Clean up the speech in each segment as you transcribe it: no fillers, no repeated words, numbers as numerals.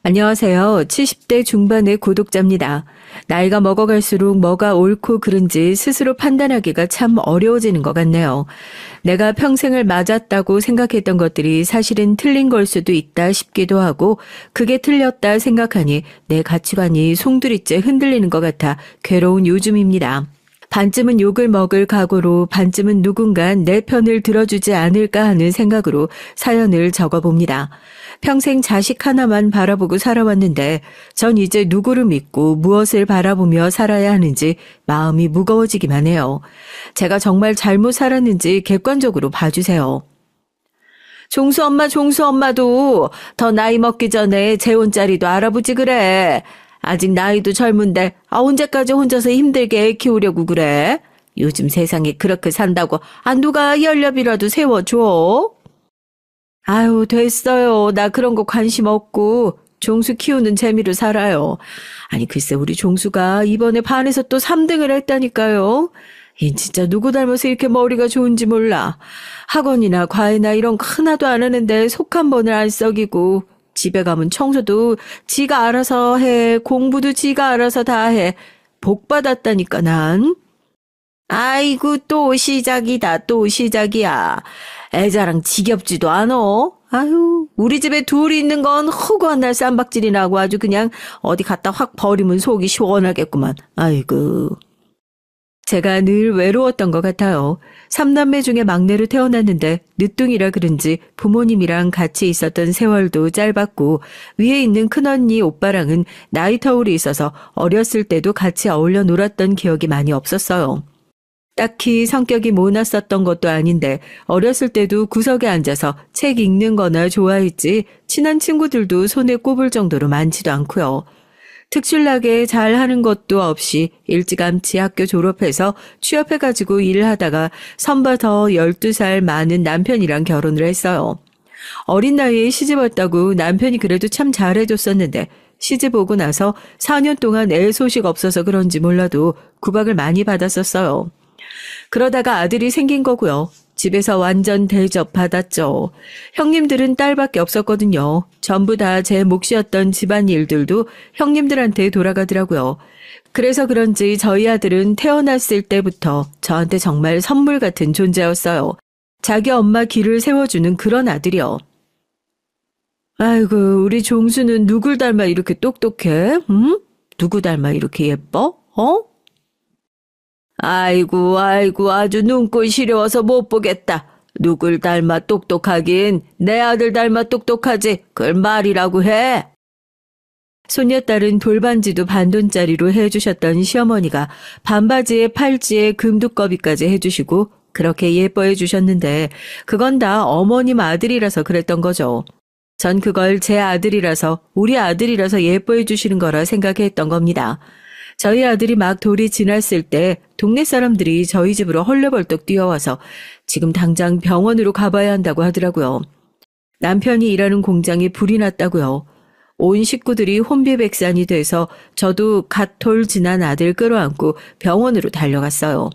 안녕하세요. 70대 중반의 구독자입니다. 나이가 먹어갈수록 뭐가 옳고 그른지 스스로 판단하기가 참 어려워지는 것 같네요. 내가 평생을 맞았다고 생각했던 것들이 사실은 틀린 걸 수도 있다 싶기도 하고 그게 틀렸다 생각하니 내 가치관이 송두리째 흔들리는 것 같아 괴로운 요즘입니다. 반쯤은 욕을 먹을 각오로 반쯤은 누군가 내 편을 들어주지 않을까 하는 생각으로 사연을 적어봅니다. 평생 자식 하나만 바라보고 살아왔는데 전 이제 누구를 믿고 무엇을 바라보며 살아야 하는지 마음이 무거워지기만 해요. 제가 정말 잘못 살았는지 객관적으로 봐주세요. 종수 엄마도 더 나이 먹기 전에 재혼자리도 알아보지 그래. 아직 나이도 젊은데 언제까지 혼자서 힘들게 애 키우려고 그래? 요즘 세상에 그렇게 산다고 누가 연료비라도 세워줘? 아유, 됐어요. 나 그런 거 관심 없고 종수 키우는 재미로 살아요. 아니 글쎄 우리 종수가 이번에 반에서 또 3등을 했다니까요. 얜 진짜 누구 닮아서 이렇게 머리가 좋은지 몰라. 학원이나 과외나 이런 거 하나도 안 하는데 속 한 번을 안 썩이고 집에 가면 청소도 지가 알아서 해. 공부도 지가 알아서 다 해. 복 받았다니까 난. 아이고 또 시작이다. 또 시작이야. 애자랑 지겹지도 않어. 아유, 우리 집에 둘이 있는 건 허구한 날 쌈박질이 나고 아주 그냥 어디 갖다 확 버리면 속이 시원하겠구만. 아이고. 제가 늘 외로웠던 것 같아요. 3남매 중에 막내로 태어났는데 늦둥이라 그런지 부모님이랑 같이 있었던 세월도 짧았고 위에 있는 큰언니 오빠랑은 나이 터울이 있어서 어렸을 때도 같이 어울려 놀았던 기억이 많이 없었어요. 딱히 성격이 모났었던 것도 아닌데 어렸을 때도 구석에 앉아서 책 읽는 거나 좋아했지 친한 친구들도 손에 꼽을 정도로 많지도 않고요. 특출나게 잘하는 것도 없이 일찌감치 학교 졸업해서 취업해가지고 일을 하다가 선바 더 12살 많은 남편이랑 결혼을 했어요. 어린 나이에 시집 왔다고 남편이 그래도 참 잘해줬었는데 시집 오고 나서 4년 동안 애 소식 없어서 그런지 몰라도 구박을 많이 받았었어요. 그러다가 아들이 생긴 거고요. 집에서 완전 대접 받았죠. 형님들은 딸밖에 없었거든요. 전부 다 제 몫이었던 집안일들도 형님들한테 돌아가더라고요. 그래서 그런지 저희 아들은 태어났을 때부터 저한테 정말 선물 같은 존재였어요. 자기 엄마 길을 세워주는 그런 아들이요. 아이고, 우리 종수는 누굴 닮아 이렇게 똑똑해? 응? 누구 닮아 이렇게 예뻐? 아이고 아주 눈꼴 시려워서 못 보겠다. 누굴 닮아 똑똑하긴 내 아들 닮아 똑똑하지. 그걸 말이라고 해. 손녀딸은 돌반지도 반돈짜리로 해주셨던 시어머니가 반바지에 팔찌에 금두꺼비까지 해주시고 그렇게 예뻐해 주셨는데 그건 다 어머님 아들이라서 그랬던 거죠. 전 그걸 제 아들이라서 우리 아들이라서 예뻐해 주시는 거라 생각했던 겁니다. 저희 아들이 막 돌이 지났을 때 동네 사람들이 저희 집으로 헐레벌떡 뛰어와서 지금 당장 병원으로 가봐야 한다고 하더라고요. 남편이 일하는 공장에 불이 났다고요. 온 식구들이 혼비백산이 돼서 저도 갓 돌 지난 아들 끌어안고 병원으로 달려갔어요.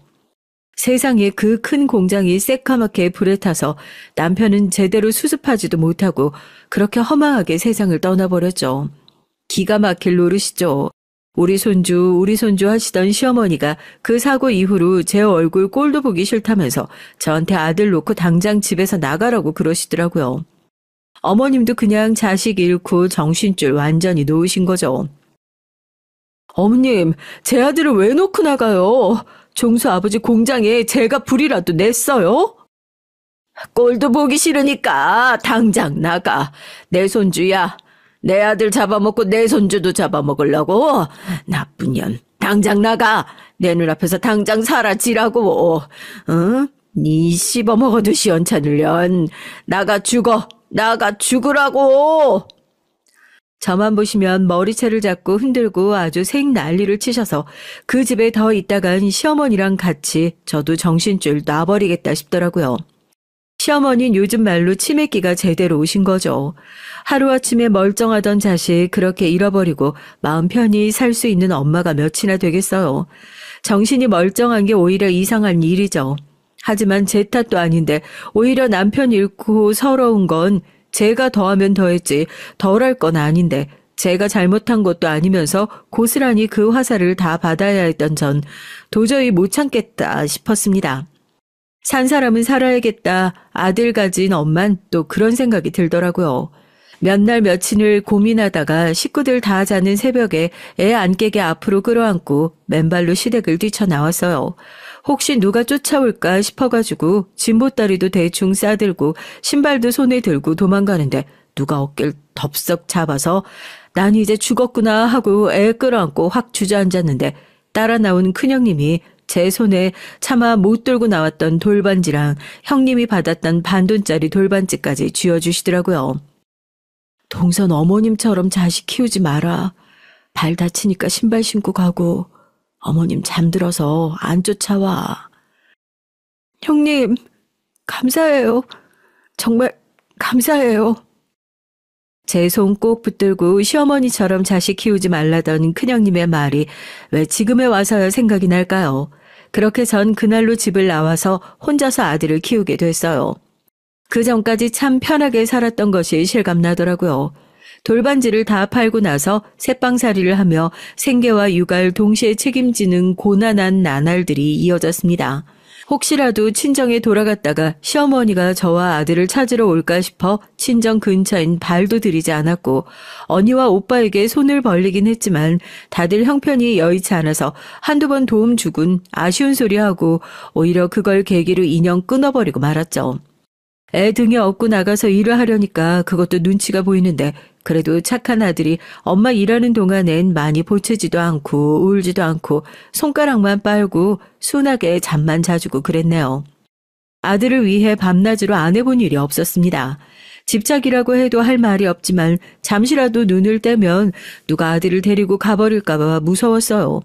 세상에 그 큰 공장이 새까맣게 불에 타서 남편은 제대로 수습하지도 못하고 그렇게 허망하게 세상을 떠나버렸죠. 기가 막힐 노릇이죠. 우리 손주 하시던 시어머니가 그 사고 이후로 제 얼굴 꼴도 보기 싫다면서 저한테 아들 놓고 당장 집에서 나가라고 그러시더라고요. 어머님도 그냥 자식 잃고 정신줄 완전히 놓으신 거죠. 어머님, 제 아들을 왜 놓고 나가요? 종수 아버지 공장에 제가 불이라도 냈어요? 꼴도 보기 싫으니까 당장 나가. 내 손주야. 내 아들 잡아먹고 내 손주도 잡아먹으려고? 나쁜 년. 당장 나가. 내 눈앞에서 당장 사라지라고. 응? 니 씹어먹어도 시원찮으련. 나가 죽어. 나가 죽으라고. 저만 보시면 머리채를 잡고 흔들고 아주 생 난리를 치셔서 그 집에 더 있다간 시어머니랑 같이 저도 정신줄 놔버리겠다 싶더라고요. 시어머니는 요즘 말로 치매기가 제대로 오신 거죠. 하루아침에 멀쩡하던 자식 그렇게 잃어버리고 마음 편히 살 수 있는 엄마가 몇이나 되겠어요. 정신이 멀쩡한 게 오히려 이상한 일이죠. 하지만 제 탓도 아닌데 오히려 남편 잃고 서러운 건 제가 더하면 더했지 덜할 건 아닌데 제가 잘못한 것도 아니면서 고스란히 그 화살을 다 받아야 했던 전 도저히 못 참겠다 싶었습니다. 산 사람은 살아야겠다. 아들 가진 엄만 또 그런 생각이 들더라고요. 몇 날 며칠을 고민하다가 식구들 다 자는 새벽에 애 안 깨게 앞으로 끌어안고 맨발로 시댁을 뛰쳐나왔어요. 혹시 누가 쫓아올까 싶어가지고 진보다리도 대충 싸들고 신발도 손에 들고 도망가는데 누가 어깨를 덥석 잡아서 난 이제 죽었구나 하고 애 끌어안고 확 주저앉았는데 따라 나온 큰형님이 제 손에 차마 못 들고 나왔던 돌반지랑 형님이 받았던 반돈짜리 돌반지까지 쥐어주시더라고요. 동선 어머님처럼 자식 키우지 마라. 발 다치니까 신발 신고 가고 어머님 잠들어서 안 쫓아와. 형님, 감사해요. 정말 감사해요. 제 손 꼭 붙들고 시어머니처럼 자식 키우지 말라던 큰형님의 말이 왜 지금에 와서야 생각이 날까요? 그렇게 전 그날로 집을 나와서 혼자서 아들을 키우게 됐어요. 그 전까지 참 편하게 살았던 것이 실감나더라고요. 돌반지를 다 팔고 나서 새빵살이를 하며 생계와 육아를 동시에 책임지는 고난한 나날들이 이어졌습니다. 혹시라도 친정에 돌아갔다가 시어머니가 저와 아들을 찾으러 올까 싶어 친정 근처인 발도 들이지 않았고 언니와 오빠에게 손을 벌리긴 했지만 다들 형편이 여의치 않아서 한두 번 도움 주군 아쉬운 소리하고 오히려 그걸 계기로 인연 끊어버리고 말았죠. 애 등에 업고 나가서 일을 하려니까 그것도 눈치가 보이는데 그래도 착한 아들이 엄마 일하는 동안엔 많이 보채지도 않고 울지도 않고 손가락만 빨고 순하게 잠만 자주고 그랬네요. 아들을 위해 밤낮으로 안 해본 일이 없었습니다. 집착이라고 해도 할 말이 없지만 잠시라도 눈을 떼면 누가 아들을 데리고 가버릴까 봐 무서웠어요.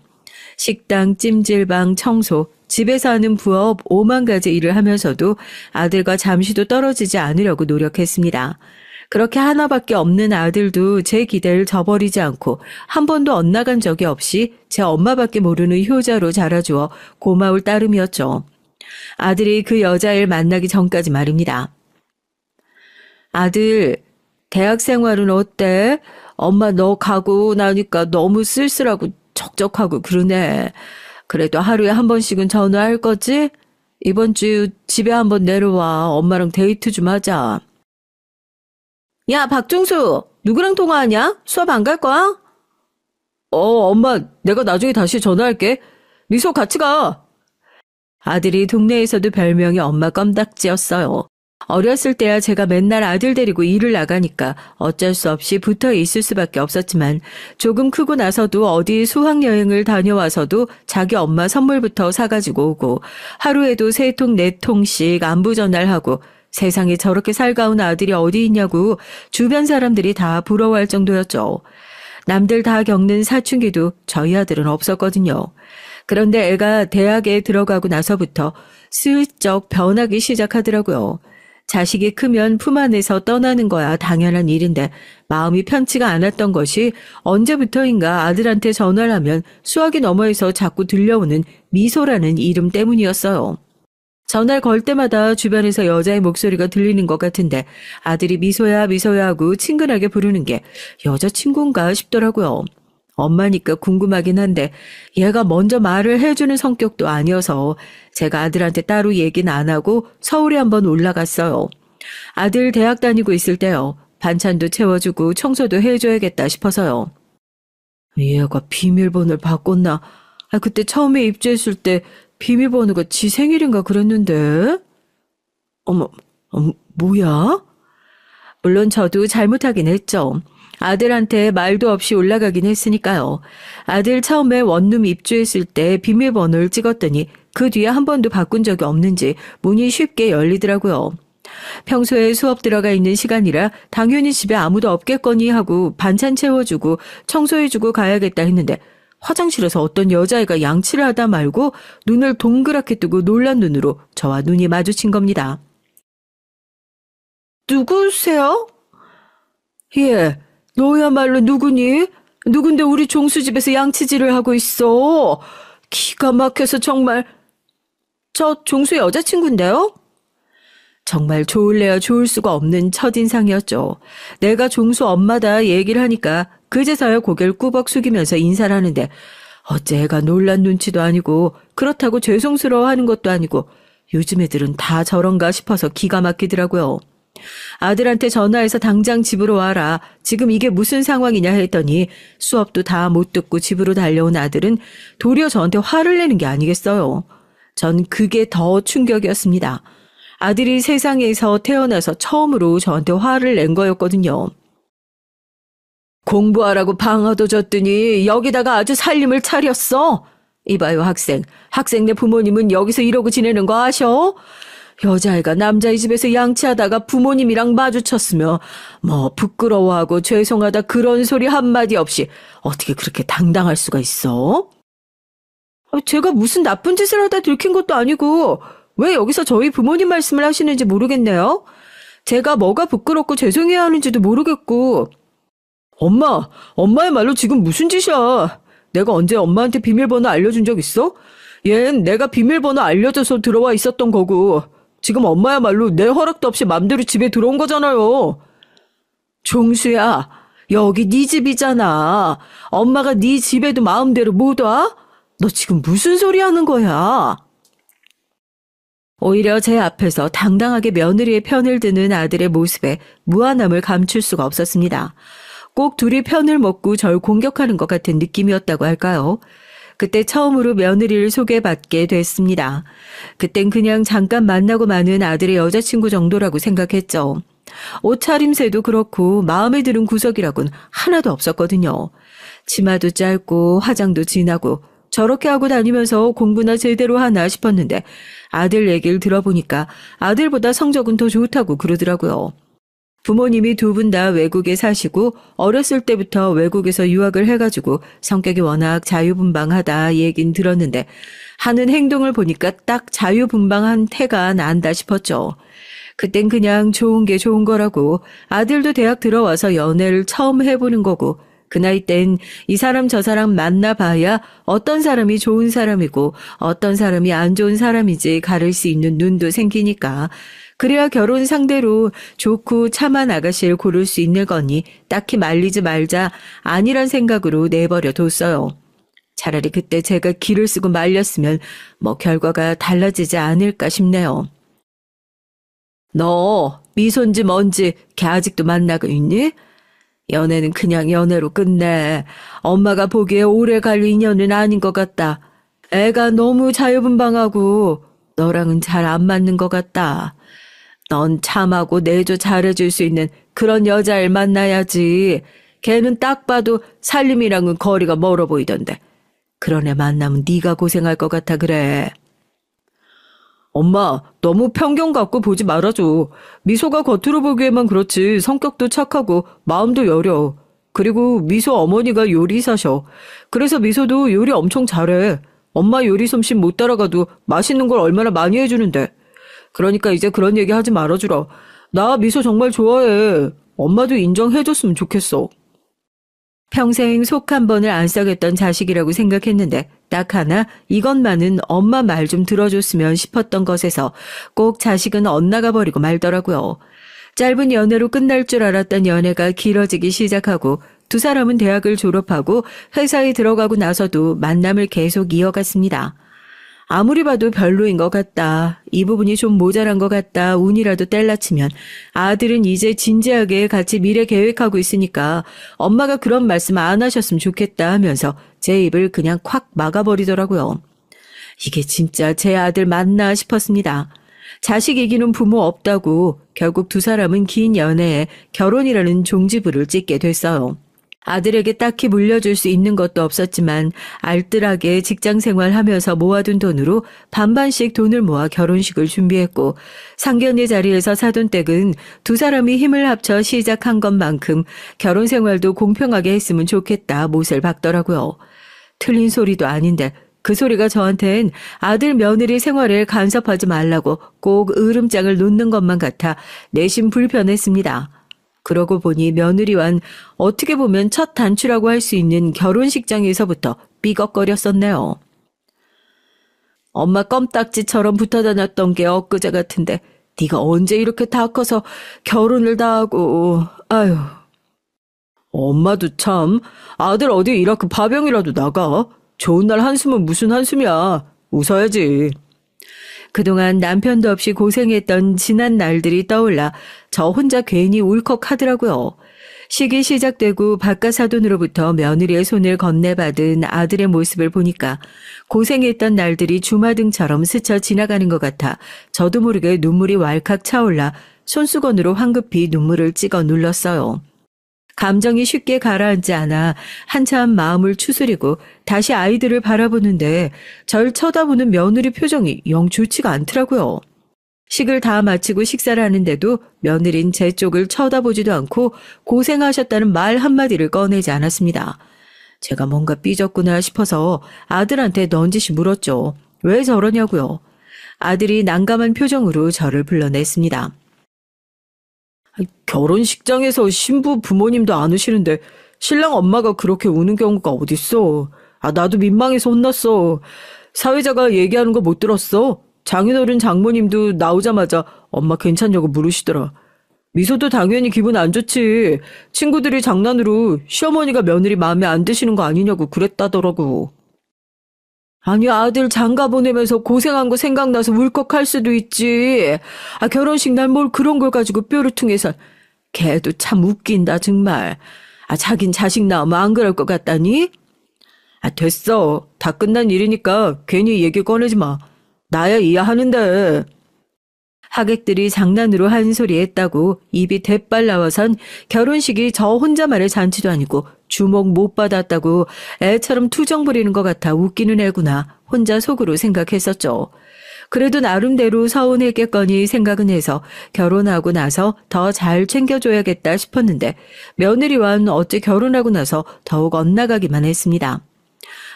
식당, 찜질방, 청소, 집에서 하는 부업 5만 가지 일을 하면서도 아들과 잠시도 떨어지지 않으려고 노력했습니다. 그렇게 하나밖에 없는 아들도 제 기대를 저버리지 않고 한 번도 엇나간 적이 없이 제 엄마밖에 모르는 효자로 자라주어 고마울 따름이었죠. 아들이 그 여자애를 만나기 전까지 말입니다. 아들, 대학 생활은 어때? 엄마 너 가고 나니까 너무 쓸쓸하고 적적하고 그러네. 그래도 하루에 한 번씩은 전화할 거지? 이번 주 집에 한번 내려와. 엄마랑 데이트 좀 하자. 야, 박종수, 누구랑 통화하냐? 수업 안 갈 거야? 엄마, 내가 나중에 다시 전화할게. 미소 같이 가. 아들이 동네에서도 별명이 엄마 껌딱지였어요. 어렸을 때야 제가 맨날 아들 데리고 일을 나가니까 어쩔 수 없이 붙어 있을 수밖에 없었지만 조금 크고 나서도 어디 수학여행을 다녀와서도 자기 엄마 선물부터 사가지고 오고 하루에도 3통 4통씩 안부 전화를 하고 세상에 저렇게 살가운 아들이 어디 있냐고 주변 사람들이 다 부러워할 정도였죠. 남들 다 겪는 사춘기도 저희 아들은 없었거든요. 그런데 애가 대학에 들어가고 나서부터 슬쩍 변하기 시작하더라고요. 자식이 크면 품 안에서 떠나는 거야 당연한 일인데 마음이 편치가 않았던 것이 언제부터인가 아들한테 전화를 하면 수화기 너머에서 자꾸 들려오는 미소라는 이름 때문이었어요. 전화를 걸 때마다 주변에서 여자의 목소리가 들리는 것 같은데 아들이 미소야 미소야 하고 친근하게 부르는 게 여자친구인가 싶더라고요. 엄마니까 궁금하긴 한데 얘가 먼저 말을 해주는 성격도 아니어서 제가 아들한테 따로 얘기는 안 하고 서울에 한번 올라갔어요. 아들 대학 다니고 있을 때요. 반찬도 채워주고 청소도 해줘야겠다 싶어서요. 얘가 비밀번호를 바꿨나? 그때 처음에 입주했을 때 비밀번호가 지 생일인가 그랬는데? 어머, 뭐야? 물론 저도 잘못하긴 했죠. 아들한테 말도 없이 올라가긴 했으니까요. 아들 처음에 원룸 입주했을 때 비밀번호를 찍었더니 그 뒤에 한 번도 바꾼 적이 없는지 문이 쉽게 열리더라고요. 평소에 수업 들어가 있는 시간이라 당연히 집에 아무도 없겠거니 하고 반찬 채워주고 청소해주고 가야겠다 했는데 화장실에서 어떤 여자애가 양치를 하다 말고 눈을 동그랗게 뜨고 놀란 눈으로 저와 눈이 마주친 겁니다. 누구세요? 예. 너야말로 누구니? 누군데 우리 종수 집에서 양치질을 하고 있어? 기가 막혀서 정말. 저 종수 여자친구인데요? 정말 좋을래야 좋을 수가 없는 첫인상이었죠. 내가 종수 엄마다 얘기를 하니까 그제서야 고개를 꾸벅 숙이면서 인사를 하는데 어째 애가 놀란 눈치도 아니고 그렇다고 죄송스러워하는 것도 아니고 요즘 애들은 다 저런가 싶어서 기가 막히더라고요. 아들한테 전화해서 당장 집으로 와라. 지금 이게 무슨 상황이냐 했더니 수업도 다 못 듣고 집으로 달려온 아들은 도리어 저한테 화를 내는 게 아니겠어요. 전 그게 더 충격이었습니다. 아들이 세상에서 태어나서 처음으로 저한테 화를 낸 거였거든요. 공부하라고 방아도 줬더니 여기다가 아주 살림을 차렸어. 이봐요 학생. 학생네 부모님은 여기서 이러고 지내는 거 아셔? 여자애가 남자의 집에서 양치하다가 부모님이랑 마주쳤으며 뭐 부끄러워하고 죄송하다 그런 소리 한마디 없이 어떻게 그렇게 당당할 수가 있어? 제가 무슨 나쁜 짓을 하다 들킨 것도 아니고 왜 여기서 저희 부모님 말씀을 하시는지 모르겠네요. 제가 뭐가 부끄럽고 죄송해야 하는지도 모르겠고. 엄마의 말로 지금 무슨 짓이야? 내가 언제 엄마한테 비밀번호 알려준 적 있어? 얜 내가 비밀번호 알려줘서 들어와 있었던 거고 지금 엄마야말로 내 허락도 없이 맘대로 집에 들어온 거잖아요. 종수야, 여기 네 집이잖아. 엄마가 네 집에도 마음대로 못 와? 너 지금 무슨 소리 하는 거야? 오히려 제 앞에서 당당하게 며느리의 편을 드는 아들의 모습에 무안함을 감출 수가 없었습니다. 꼭 둘이 편을 먹고 절 공격하는 것 같은 느낌이었다고 할까요? 그때 처음으로 며느리를 소개받게 됐습니다. 그땐 그냥 잠깐 만나고 마는 아들의 여자친구 정도라고 생각했죠. 옷차림새도 그렇고 마음에 드는 구석이라곤 하나도 없었거든요. 치마도 짧고 화장도 진하고 저렇게 하고 다니면서 공부나 제대로 하나 싶었는데 아들 얘기를 들어보니까 아들보다 성적은 더 좋다고 그러더라고요. 부모님이 두 분 다 외국에 사시고 어렸을 때부터 외국에서 유학을 해가지고 성격이 워낙 자유분방하다 얘긴 들었는데 하는 행동을 보니까 딱 자유분방한 태가 난다 싶었죠. 그땐 그냥 좋은 게 좋은 거라고 아들도 대학 들어와서 연애를 처음 해보는 거고 그 나이 땐 이 사람 저 사람 만나봐야 어떤 사람이 좋은 사람이고 어떤 사람이 안 좋은 사람인지 가릴 수 있는 눈도 생기니까 그래야 결혼 상대로 좋고 참한 아가씨를 고를 수 있는 거니 딱히 말리지 말자 아니란 생각으로 내버려 뒀어요. 차라리 그때 제가 기를 쓰고 말렸으면 뭐 결과가 달라지지 않을까 싶네요. 너 미소인지 뭔지 걔 아직도 만나고 있니? 연애는 그냥 연애로 끝내. 엄마가 보기에 오래 갈 인연은 아닌 것 같다. 애가 너무 자유분방하고 너랑은 잘 안 맞는 것 같다. 넌 참하고 내조 잘해줄 수 있는 그런 여자를 만나야지. 걔는 딱 봐도 살림이랑은 거리가 멀어 보이던데. 그런 애 만나면 네가 고생할 것 같아 그래. 엄마, 너무 편견 갖고 보지 말아줘. 미소가 겉으로 보기에만 그렇지 성격도 착하고 마음도 여려. 그리고 미소 어머니가 요리사셔. 그래서 미소도 요리 엄청 잘해. 엄마 요리 솜씨 못 따라가도 맛있는 걸 얼마나 많이 해주는데. 그러니까 이제 그런 얘기 하지 말아주라. 나 미소 정말 좋아해. 엄마도 인정해줬으면 좋겠어. 평생 속 한 번을 안 썩였던 자식이라고 생각했는데 딱 하나 이것만은 엄마 말 좀 들어줬으면 싶었던 것에서 꼭 자식은 엇나가 버리고 말더라고요. 짧은 연애로 끝날 줄 알았던 연애가 길어지기 시작하고 두 사람은 대학을 졸업하고 회사에 들어가고 나서도 만남을 계속 이어갔습니다. 아무리 봐도 별로인 것 같다. 이 부분이 좀 모자란 것 같다. 운이라도 뗄라치면 아들은 이제 진지하게 같이 미래 계획하고 있으니까 엄마가 그런 말씀 안 하셨으면 좋겠다 하면서 제 입을 그냥 콱 막아버리더라고요. 이게 진짜 제 아들 맞나 싶었습니다. 자식 이기는 부모 없다고 결국 두 사람은 긴 연애에 결혼이라는 종지부를 찍게 됐어요. 아들에게 딱히 물려줄 수 있는 것도 없었지만 알뜰하게 직장 생활하면서 모아둔 돈으로 반반씩 돈을 모아 결혼식을 준비했고 상견례 자리에서 사돈 댁은 두 사람이 힘을 합쳐 시작한 것만큼 결혼 생활도 공평하게 했으면 좋겠다 못을 박더라고요. 틀린 소리도 아닌데 그 소리가 저한텐 아들 며느리 생활에 간섭하지 말라고 꼭 으름장을 놓는 것만 같아 내심 불편했습니다. 그러고 보니 며느리와는 어떻게 보면 첫 단추라고 할 수 있는 결혼식장에서부터 삐걱거렸었네요. 엄마 껌딱지처럼 붙어 다녔던 게 엊그제 같은데 네가 언제 이렇게 다 커서 결혼을 다 하고 아유. 엄마도 참, 아들 어디 이라크 파병이라도 나가? 좋은 날 한숨은 무슨 한숨이야. 웃어야지. 그동안 남편도 없이 고생했던 지난 날들이 떠올라 저 혼자 괜히 울컥하더라고요. 식이 시작되고 바깥사돈으로부터 며느리의 손을 건네받은 아들의 모습을 보니까 고생했던 날들이 주마등처럼 스쳐 지나가는 것 같아 저도 모르게 눈물이 왈칵 차올라 손수건으로 황급히 눈물을 찍어 눌렀어요. 감정이 쉽게 가라앉지 않아 한참 마음을 추스리고 다시 아이들을 바라보는데 절 쳐다보는 며느리 표정이 영 좋지가 않더라고요. 식을 다 마치고 식사를 하는데도 며느린 제 쪽을 쳐다보지도 않고 고생하셨다는 말 한마디를 꺼내지 않았습니다. 제가 뭔가 삐졌구나 싶어서 아들한테 넌지시 물었죠. 왜 저러냐고요. 아들이 난감한 표정으로 저를 불러냈습니다. 결혼식장에서 신부 부모님도 안 오시는데 신랑 엄마가 그렇게 우는 경우가 어딨어. 나도 민망해서 혼났어. 사회자가 얘기하는 거 못 들었어. 장인어른 장모님도 나오자마자 엄마 괜찮냐고 물으시더라. 미소도 당연히 기분 안 좋지. 친구들이 장난으로 시어머니가 며느리 마음에 안 드시는 거 아니냐고 그랬다더라고. 아니, 아들 장가 보내면서 고생한 거 생각나서 울컥할 수도 있지. 결혼식 날 뭘 그런 걸 가지고 뾰루퉁해서. 걔도 참 웃긴다 정말. 자긴 자식 낳으면 안 그럴 것 같다니? 됐어. 다 끝난 일이니까 괜히 얘기 꺼내지 마. 나야 이해하는데. 하객들이 장난으로 한 소리 했다고 입이 대빨 나와선 결혼식이 저 혼자만의 잔치도 아니고 주목 못 받았다고 애처럼 투정 부리는 것 같아 웃기는 애구나 혼자 속으로 생각했었죠. 그래도 나름대로 서운했겠거니 생각은 해서 결혼하고 나서 더 잘 챙겨줘야겠다 싶었는데 며느리와는 어찌 결혼하고 나서 더욱 엇나가기만 했습니다.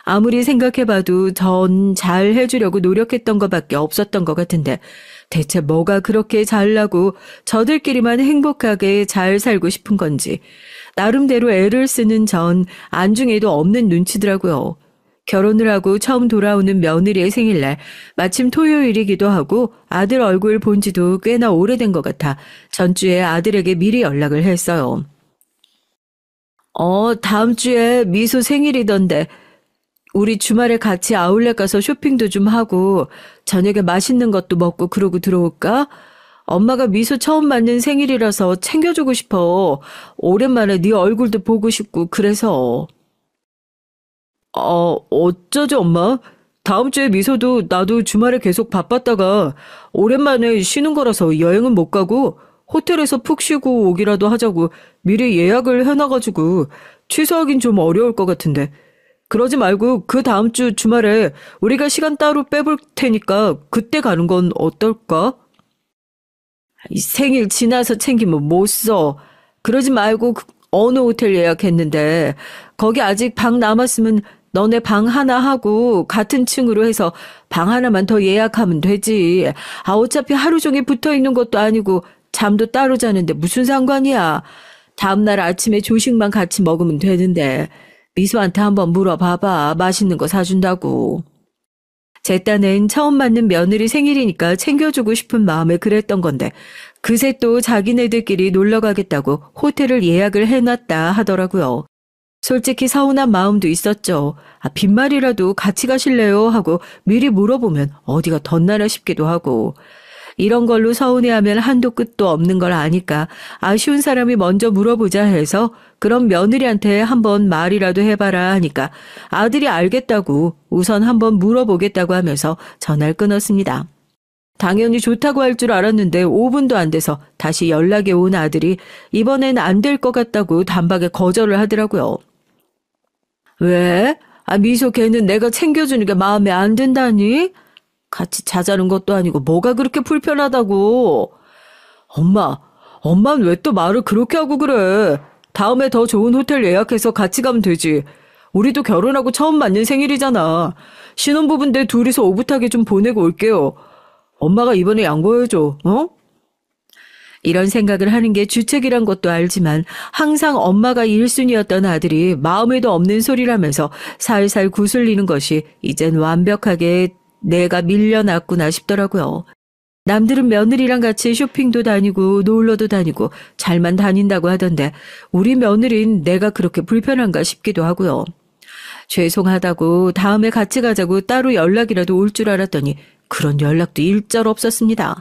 아무리 생각해봐도 전 잘 해주려고 노력했던 것밖에 없었던 것 같은데 대체 뭐가 그렇게 잘나고 저들끼리만 행복하게 잘 살고 싶은 건지 나름대로 애를 쓰는 전 안중에도 없는 눈치더라고요. 결혼을 하고 처음 돌아오는 며느리의 생일날 마침 토요일이기도 하고 아들 얼굴 본 지도 꽤나 오래된 것 같아 전주에 아들에게 미리 연락을 했어요. 다음 주에 미소 생일이던데 우리 주말에 같이 아울렛 가서 쇼핑도 좀 하고 저녁에 맛있는 것도 먹고 그러고 들어올까? 엄마가 미소 처음 맞는 생일이라서 챙겨주고 싶어. 오랜만에 네 얼굴도 보고 싶고 그래서. 어쩌지 엄마? 다음 주에 미소도 나도 주말에 계속 바빴다가 오랜만에 쉬는 거라서 여행은 못 가고 호텔에서 푹 쉬고 오기라도 하자고 미리 예약을 해놔가지고 취소하긴 좀 어려울 것 같은데. 그러지 말고 그 다음 주 주말에 우리가 시간 따로 빼볼 테니까 그때 가는 건 어떨까? 생일 지나서 챙기면 못 써. 그러지 말고 어느 호텔 예약했는데 거기 아직 방 남았으면 너네 방 하나 하고 같은 층으로 해서 방 하나만 더 예약하면 되지. 어차피 하루 종일 붙어 있는 것도 아니고 잠도 따로 자는데 무슨 상관이야. 다음날 아침에 조식만 같이 먹으면 되는데. 미소한테 한번 물어봐봐. 맛있는 거 사준다고. 제 딴엔 처음 맞는 며느리 생일이니까 챙겨주고 싶은 마음에 그랬던 건데 그새 또 자기네들끼리 놀러 가겠다고 호텔을 예약을 해놨다 하더라고요. 솔직히 서운한 마음도 있었죠. 빈말이라도 같이 가실래요? 하고 미리 물어보면 어디가 덧나나 싶기도 하고 이런 걸로 서운해하면 한도 끝도 없는 걸 아니까 아쉬운 사람이 먼저 물어보자 해서 그럼 며느리한테 한번 말이라도 해봐라 하니까 아들이 알겠다고 우선 한번 물어보겠다고 하면서 전화를 끊었습니다. 당연히 좋다고 할 줄 알았는데 5분도 안 돼서 다시 연락이 온 아들이 이번엔 안 될 것 같다고 단박에 거절을 하더라고요. 왜? 미소 걔는 내가 챙겨주는 게 마음에 안 든다니? 같이 자자는 것도 아니고 뭐가 그렇게 불편하다고. 엄마는 왜 또 말을 그렇게 하고 그래. 다음에 더 좋은 호텔 예약해서 같이 가면 되지. 우리도 결혼하고 처음 맞는 생일이잖아. 신혼부부인데 둘이서 오붓하게 좀 보내고 올게요. 엄마가 이번에 양보해줘. 이런 생각을 하는 게 주책이란 것도 알지만 항상 엄마가 1순위였던 아들이 마음에도 없는 소리라면서 살살 구슬리는 것이 이젠 완벽하게 내가 밀려났구나 싶더라고요. 남들은 며느리랑 같이 쇼핑도 다니고 놀러도 다니고 잘만 다닌다고 하던데 우리 며느린 내가 그렇게 불편한가 싶기도 하고요. 죄송하다고 다음에 같이 가자고 따로 연락이라도 올 줄 알았더니 그런 연락도 일절 없었습니다.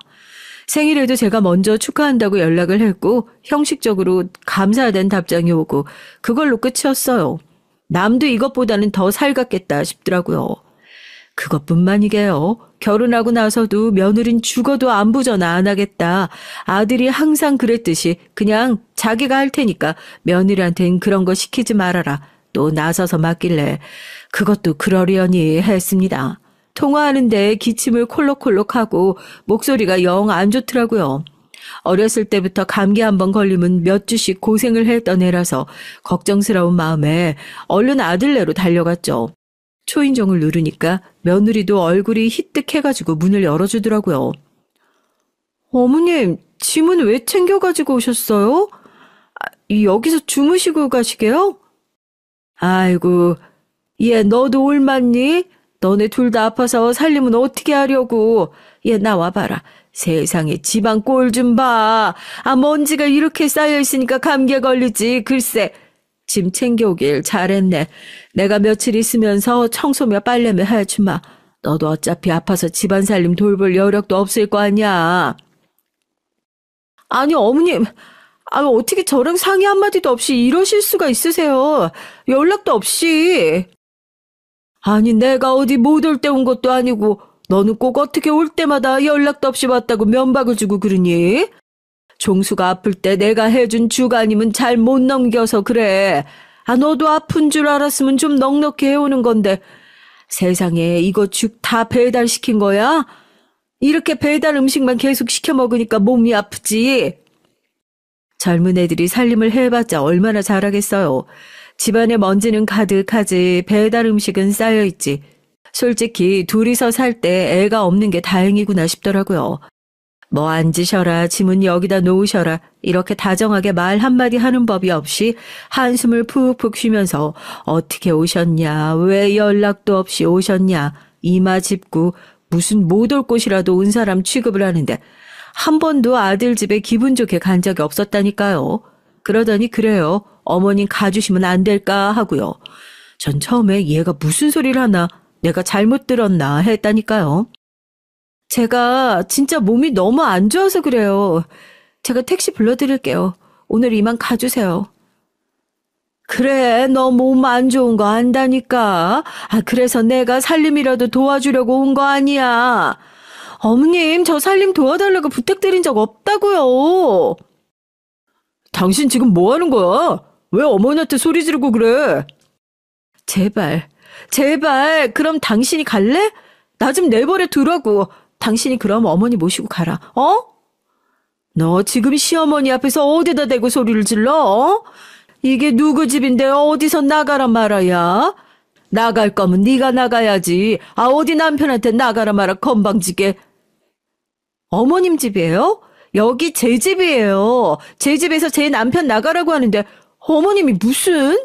생일에도 제가 먼저 축하한다고 연락을 했고 형식적으로 감사하다는 답장이 오고 그걸로 끝이었어요. 남도 이것보다는 더 살갑겠다 싶더라고요. 그것뿐만이게요. 결혼하고 나서도 며느린 죽어도 안부전화 안 하겠다. 아들이 항상 그랬듯이 그냥 자기가 할 테니까 며느리한텐 그런 거 시키지 말아라. 또 나서서 맡길래 그것도 그러려니 했습니다. 통화하는데 기침을 콜록콜록하고 목소리가 영 안 좋더라고요. 어렸을 때부터 감기 한번 걸리면 몇 주씩 고생을 했던 애라서 걱정스러운 마음에 얼른 아들네로 달려갔죠. 초인종을 누르니까 며느리도 얼굴이 희뜩해가지고 문을 열어주더라고요. 어머님, 짐은 왜 챙겨가지고 오셨어요? 여기서 주무시고 가시게요? 아이고, 얘 너도 올맞니? 너네 둘 다 아파서 살림은 어떻게 하려고. 얘 나와봐라. 세상에 집안 꼴 좀 봐. 먼지가 이렇게 쌓여있으니까 감기에 걸리지. 글쎄. 짐 챙겨오길 잘했네. 내가 며칠 있으면서 청소며 빨래며 해주마. 너도 어차피 아파서 집안 살림 돌볼 여력도 없을 거 아니야. 아니 어머님, 어떻게 저랑 상의 한마디도 없이 이러실 수가 있으세요. 연락도 없이. 아니 내가 어디 못 올 때 온 것도 아니고 너는 꼭 어떻게 올 때마다 연락도 없이 왔다고 면박을 주고 그러니? 종수가 아플 때 내가 해준 죽 아니면 잘 못 넘겨서 그래. 너도 아픈 줄 알았으면 좀 넉넉히 해오는 건데 세상에 이거 죽 다 배달시킨 거야? 이렇게 배달 음식만 계속 시켜 먹으니까 몸이 아프지. 젊은 애들이 살림을 해봤자 얼마나 잘하겠어요. 집안에 먼지는 가득하지 배달 음식은 쌓여있지. 솔직히 둘이서 살 때 애가 없는 게 다행이구나 싶더라고요. 뭐 앉으셔라, 짐은 여기다 놓으셔라 이렇게 다정하게 말 한마디 하는 법이 없이 한숨을 푹푹 쉬면서 어떻게 오셨냐, 왜 연락도 없이 오셨냐, 이마 짚고 무슨 못 올 곳이라도 온 사람 취급을 하는데 한 번도 아들 집에 기분 좋게 간 적이 없었다니까요. 그러더니 그래요. 어머님 가주시면 안 될까 하고요. 전 처음에 얘가 무슨 소리를 하나, 내가 잘못 들었나 했다니까요. 제가 진짜 몸이 너무 안 좋아서 그래요. 제가 택시 불러드릴게요. 오늘 이만 가주세요. 그래, 너 몸 안 좋은 거 안다니까. 그래서 내가 살림이라도 도와주려고 온 거 아니야. 어머님, 저 살림 도와달라고 부탁드린 적 없다고요. 당신 지금 뭐 하는 거야? 왜 어머니한테 소리 지르고 그래? 제발, 그럼 당신이 갈래? 나 좀 내버려 두라고. 당신이 그럼 어머니 모시고 가라. 너 지금 시어머니 앞에서 어디다 대고 소리를 질러? 이게 누구 집인데 어디서 나가라 말아야? 나갈 거면 네가 나가야지. 어디 남편한테 나가라 말아 건방지게. 어머님 집이에요? 여기 제 집이에요. 제 집에서 제 남편 나가라고 하는데 어머님이 무슨?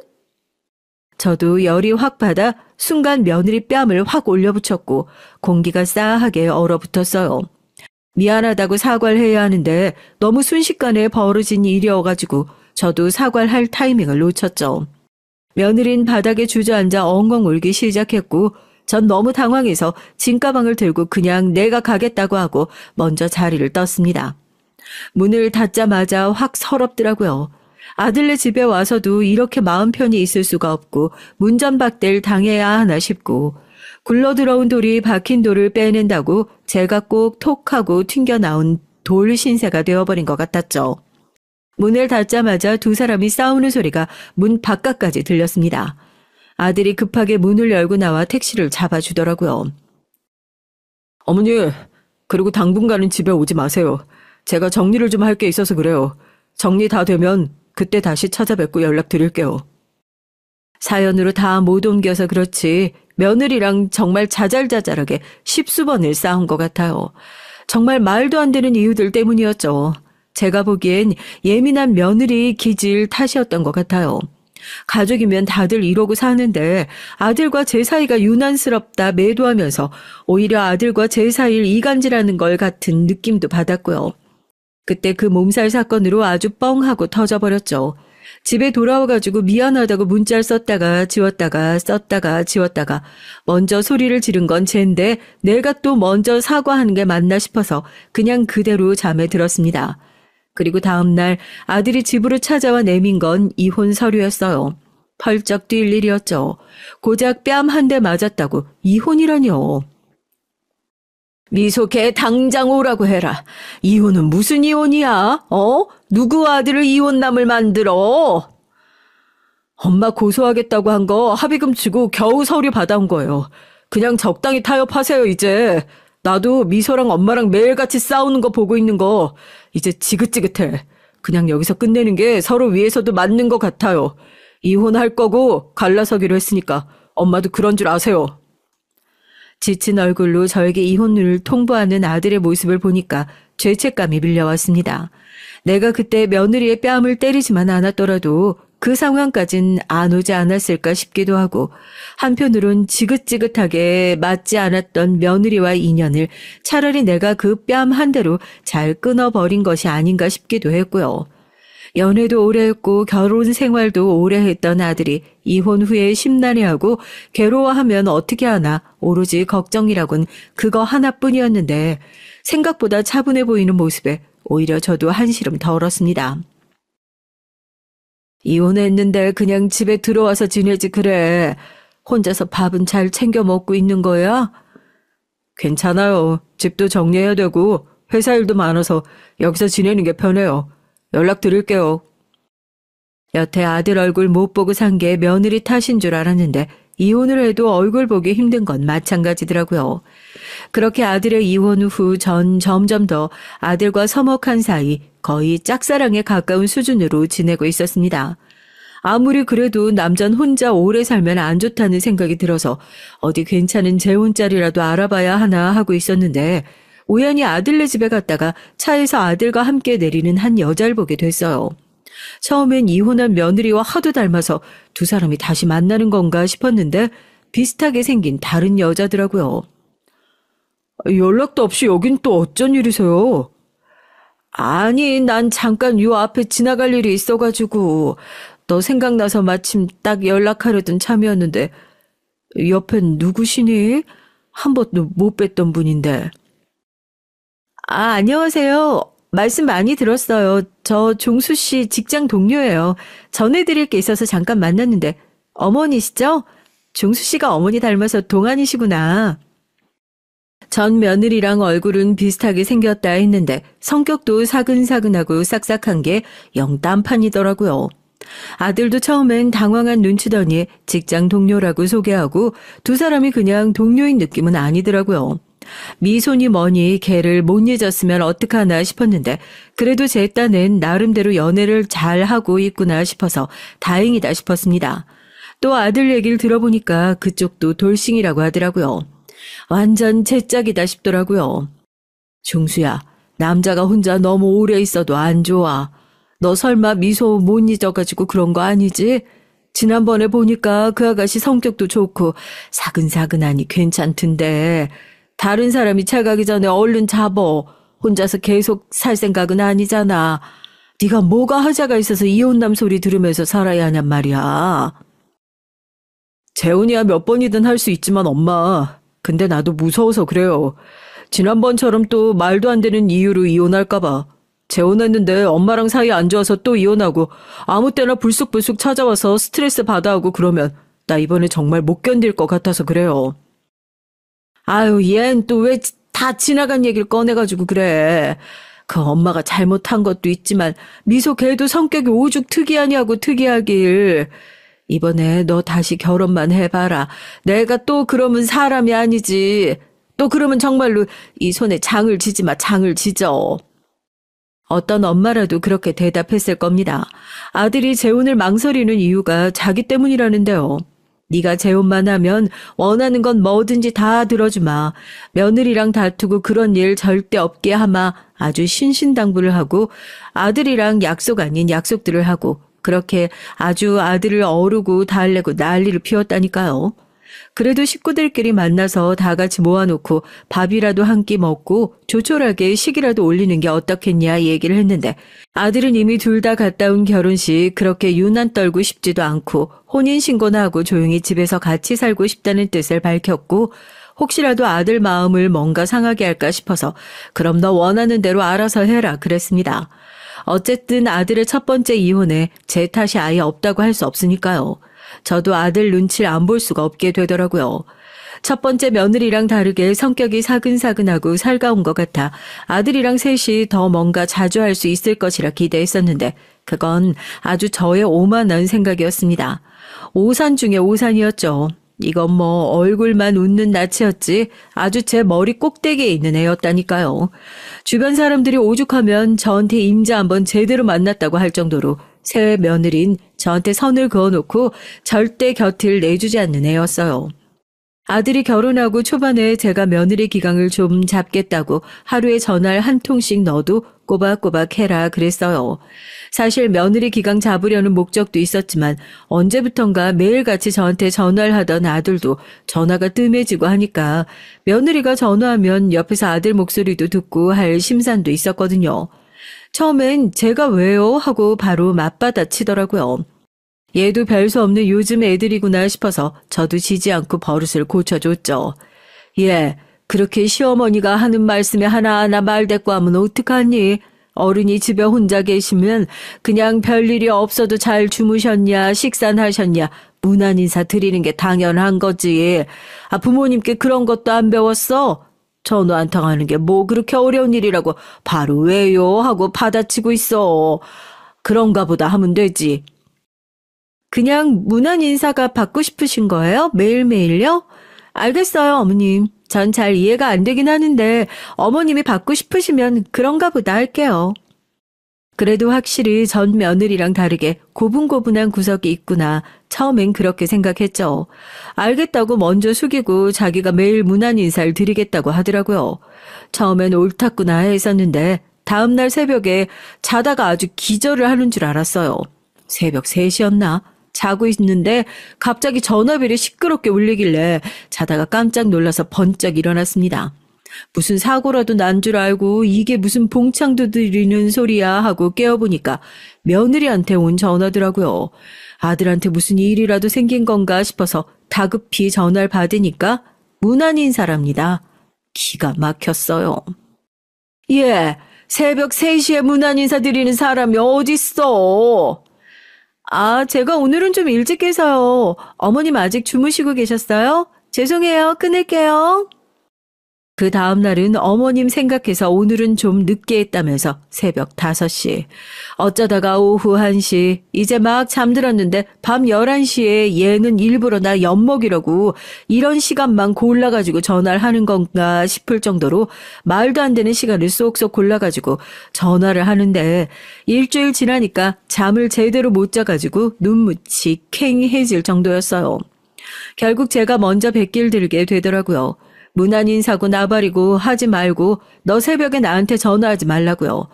저도 열이 확 받아 순간 며느리 뺨을 확 올려붙였고 공기가 싸하게 얼어붙었어요. 미안하다고 사과를 해야 하는데 너무 순식간에 벌어진 일이어가지고 저도 사과를 할 타이밍을 놓쳤죠. 며느린 바닥에 주저앉아 엉엉 울기 시작했고 전 너무 당황해서 짐가방을 들고 그냥 내가 가겠다고 하고 먼저 자리를 떴습니다. 문을 닫자마자 확 서럽더라고요. 아들네 집에 와서도 이렇게 마음 편히 있을 수가 없고 문전박대를 당해야 하나 싶고 굴러들어온 돌이 박힌 돌을 빼낸다고 제가 꼭 톡하고 튕겨나온 돌 신세가 되어버린 것 같았죠. 문을 닫자마자 두 사람이 싸우는 소리가 문 바깥까지 들렸습니다. 아들이 급하게 문을 열고 나와 택시를 잡아주더라고요. 어머니, 그리고 당분간은 집에 오지 마세요. 제가 정리를 좀 할 게 있어서 그래요. 정리 다 되면 그때 다시 찾아뵙고 연락드릴게요. 사연으로 다 못 옮겨서 그렇지 며느리랑 정말 자잘자잘하게 십수번을 싸운 것 같아요. 정말 말도 안 되는 이유들 때문이었죠. 제가 보기엔 예민한 며느리 기질 탓이었던 것 같아요. 가족이면 다들 이러고 사는데 아들과 제 사이가 유난스럽다 매도하면서 오히려 아들과 제 사이를 이간질하는 걸 같은 느낌도 받았고요. 그때 그 몸살 사건으로 아주 뻥하고 터져버렸죠. 집에 돌아와가지고 미안하다고 문자를 썼다가 지웠다가 썼다가 지웠다가 먼저 소리를 지른 건 쟤인데 내가 또 먼저 사과하는 게 맞나 싶어서 그냥 그대로 잠에 들었습니다. 그리고 다음날 아들이 집으로 찾아와 내민 건 이혼 서류였어요. 펄쩍 뛸 일이었죠. 고작 뺨 한 대 맞았다고 이혼이라뇨. 미소 걔 당장 오라고 해라. 이혼은 무슨 이혼이야? 누구 아들을 이혼남을 만들어? 엄마 고소하겠다고 한 거 합의금 주고 겨우 서류 받아온 거예요. 그냥 적당히 타협하세요 이제. 나도 미소랑 엄마랑 매일같이 싸우는 거 보고 있는 거 이제 지긋지긋해. 그냥 여기서 끝내는 게 서로 위해서도 맞는 것 같아요. 이혼할 거고 갈라서기로 했으니까 엄마도 그런 줄 아세요. 지친 얼굴로 저에게 이혼을 통보하는 아들의 모습을 보니까 죄책감이 밀려왔습니다. 내가 그때 며느리의 뺨을 때리지만 않았더라도 그 상황까진 안 오지 않았을까 싶기도 하고 한편으론 지긋지긋하게 맞지 않았던 며느리와 인연을 차라리 내가 그 뺨 한 대로 잘 끊어버린 것이 아닌가 싶기도 했고요. 연애도 오래 했고 결혼 생활도 오래 했던 아들이 이혼 후에 심란해하고 괴로워하면 어떻게 하나 오로지 걱정이라곤 그거 하나뿐이었는데 생각보다 차분해 보이는 모습에 오히려 저도 한시름 덜었습니다. 이혼했는데 그냥 집에 들어와서 지내지 그래. 혼자서 밥은 잘 챙겨 먹고 있는 거야? 괜찮아요. 집도 정리해야 되고 회사 일도 많아서 여기서 지내는 게 편해요. 연락드릴게요. 여태 아들 얼굴 못 보고 산 게 며느리 탓인 줄 알았는데 이혼을 해도 얼굴 보기 힘든 건 마찬가지더라고요. 그렇게 아들의 이혼 후 전 점점 더 아들과 서먹한 사이 거의 짝사랑에 가까운 수준으로 지내고 있었습니다. 아무리 그래도 남잔 혼자 오래 살면 안 좋다는 생각이 들어서 어디 괜찮은 재혼자리라도 알아봐야 하나 하고 있었는데 우연히 아들네 집에 갔다가 차에서 아들과 함께 내리는 한 여자를 보게 됐어요. 처음엔 이혼한 며느리와 하도 닮아서 두 사람이 다시 만나는 건가 싶었는데 비슷하게 생긴 다른 여자더라고요. 연락도 없이 여긴 또 어쩐 일이세요? 아니, 난 잠깐 요 앞에 지나갈 일이 있어가지고 너 생각나서 마침 딱 연락하려던 참이었는데 옆엔 누구시니? 한 번도 못 뵀던 분인데. 안녕하세요. 말씀 많이 들었어요. 저 종수 씨 직장 동료예요. 전해드릴 게 있어서 잠깐 만났는데 어머니시죠? 종수 씨가 어머니 닮아서 동안이시구나. 전 며느리랑 얼굴은 비슷하게 생겼다 했는데 성격도 사근사근하고 싹싹한 게 영 딴판이더라고요. 아들도 처음엔 당황한 눈치더니 직장 동료라고 소개하고 두 사람이 그냥 동료인 느낌은 아니더라고요. 미소니 뭐니 걔를 못 잊었으면 어떡하나 싶었는데 그래도 제 딴엔 나름대로 연애를 잘하고 있구나 싶어서 다행이다 싶었습니다. 또 아들 얘기를 들어보니까 그쪽도 돌싱이라고 하더라고요. 완전 제 짝이다 싶더라고요. 종수야, 남자가 혼자 너무 오래 있어도 안 좋아. 너 설마 미소 못 잊어가지고 그런 거 아니지? 지난번에 보니까 그 아가씨 성격도 좋고 사근사근하니 괜찮던데 다른 사람이 차 가기 전에 얼른 잡어. 혼자서 계속 살 생각은 아니잖아. 네가 뭐가 하자가 있어서 이혼남 소리 들으면서 살아야 하냔 말이야. 재혼이야 몇 번이든 할 수 있지만 엄마. 근데 나도 무서워서 그래요. 지난번처럼 또 말도 안 되는 이유로 이혼할까 봐. 재혼했는데 엄마랑 사이 안 좋아서 또 이혼하고 아무 때나 불쑥불쑥 찾아와서 스트레스 받아하고 그러면 나 이번에 정말 못 견딜 것 같아서 그래요. 아유, 얜 또 왜 다 지나간 얘기를 꺼내가지고 그래. 그 엄마가 잘못한 것도 있지만 미소 걔도 성격이 오죽 특이하냐고 특이하길. 이번에 너 다시 결혼만 해봐라. 내가 또 그러면 사람이 아니지. 또 그러면 정말로 이 손에 장을 지지 마, 장을 지져. 어떤 엄마라도 그렇게 대답했을 겁니다. 아들이 재혼을 망설이는 이유가 자기 때문이라는데요. 네가 재혼만 하면 원하는 건 뭐든지 다 들어주마. 며느리랑 다투고 그런 일 절대 없게 하마. 아주 신신당부를 하고 아들이랑 약속 아닌 약속들을 하고 그렇게 아주 아들을 어르고 달래고 난리를 피웠다니까요. 그래도 식구들끼리 만나서 다 같이 모아놓고 밥이라도 한 끼 먹고 조촐하게 식이라도 올리는 게 어떻겠냐 얘기를 했는데 아들은 이미 둘 다 갔다 온 결혼식 그렇게 유난 떨고 싶지도 않고 혼인신고나 하고 조용히 집에서 같이 살고 싶다는 뜻을 밝혔고 혹시라도 아들 마음을 뭔가 상하게 할까 싶어서 그럼 너 원하는 대로 알아서 해라 그랬습니다. 어쨌든 아들의 첫 번째 이혼에 제 탓이 아예 없다고 할 수 없으니까요. 저도 아들 눈치를 안 볼 수가 없게 되더라고요. 첫 번째 며느리랑 다르게 성격이 사근사근하고 살가운 것 같아 아들이랑 셋이 더 뭔가 자주 할 수 있을 것이라 기대했었는데 그건 아주 저의 오만한 생각이었습니다. 오산 중에 오산이었죠. 이건 뭐 얼굴만 웃는 낯이었지 아주 제 머리 꼭대기에 있는 애였다니까요. 주변 사람들이 오죽하면 저한테 임자 한번 제대로 만났다고 할 정도로 새 며느린 저한테 선을 그어놓고 절대 곁을 내주지 않는 애였어요. 아들이 결혼하고 초반에 제가 며느리 기강을 좀 잡겠다고 하루에 전화를 한 통씩 넣어도 꼬박꼬박 해라 그랬어요. 사실 며느리 기강 잡으려는 목적도 있었지만 언제부턴가 매일같이 저한테 전화를 하던 아들도 전화가 뜸해지고 하니까 며느리가 전화하면 옆에서 아들 목소리도 듣고 할 심산도 있었거든요. 처음엔 제가 왜요? 하고 바로 맞받아 치더라고요. 얘도 별 수 없는 요즘 애들이구나 싶어서 저도 지지 않고 버릇을 고쳐줬죠. 예, 그렇게 시어머니가 하는 말씀에 하나하나 말대꾸하면 어떡하니? 어른이 집에 혼자 계시면 그냥 별일이 없어도 잘 주무셨냐, 식사하셨냐, 무난 인사 드리는 게 당연한 거지. 아, 부모님께 그런 것도 안 배웠어? 전화 한 통 하는 게 뭐 그렇게 어려운 일이라고 바로 왜요? 하고 받아치고 있어. 그런가 보다 하면 되지. 그냥 무난 인사가 받고 싶으신 거예요? 매일매일요? 알겠어요, 어머님. 전 잘 이해가 안 되긴 하는데 어머님이 받고 싶으시면 그런가 보다 할게요. 그래도 확실히 전 며느리랑 다르게 고분고분한 구석이 있구나. 처음엔 그렇게 생각했죠. 알겠다고 먼저 숙이고 자기가 매일 무난 인사를 드리겠다고 하더라고요. 처음엔 옳았구나 했었는데 다음날 새벽에 자다가 아주 기절을 하는 줄 알았어요. 새벽 3시였나? 자고 있는데 갑자기 전화벨이 시끄럽게 울리길래 자다가 깜짝 놀라서 번쩍 일어났습니다. 무슨 사고라도 난 줄 알고 이게 무슨 봉창 두드리는 소리야 하고 깨어보니까 며느리한테 온 전화더라고요. 아들한테 무슨 일이라도 생긴 건가 싶어서 다급히 전화를 받으니까 무난 인사랍니다. 기가 막혔어요. 예, 새벽 3시에 무난 인사 드리는 사람이 어딨어? 아, 제가 오늘은 좀 일찍 해서요. 어머님 아직 주무시고 계셨어요? 죄송해요. 끊을게요. 그 다음 날은 어머님 생각해서 오늘은 좀 늦게 했다면서 새벽 5시. 어쩌다가 오후 1시. 이제 막 잠들었는데 밤 11시에 얘는 일부러 나 엿먹이려고 이런 시간만 골라가지고 전화를 하는 건가 싶을 정도로 말도 안 되는 시간을 쏙쏙 골라가지고 전화를 하는데 일주일 지나니까 잠을 제대로 못 자가지고 눈무치 캥해질 정도였어요. 결국 제가 먼저 뱃길 들게 되더라고요. 무난 인사고 나발이고 하지 말고 너 새벽에 나한테 전화하지 말라고요.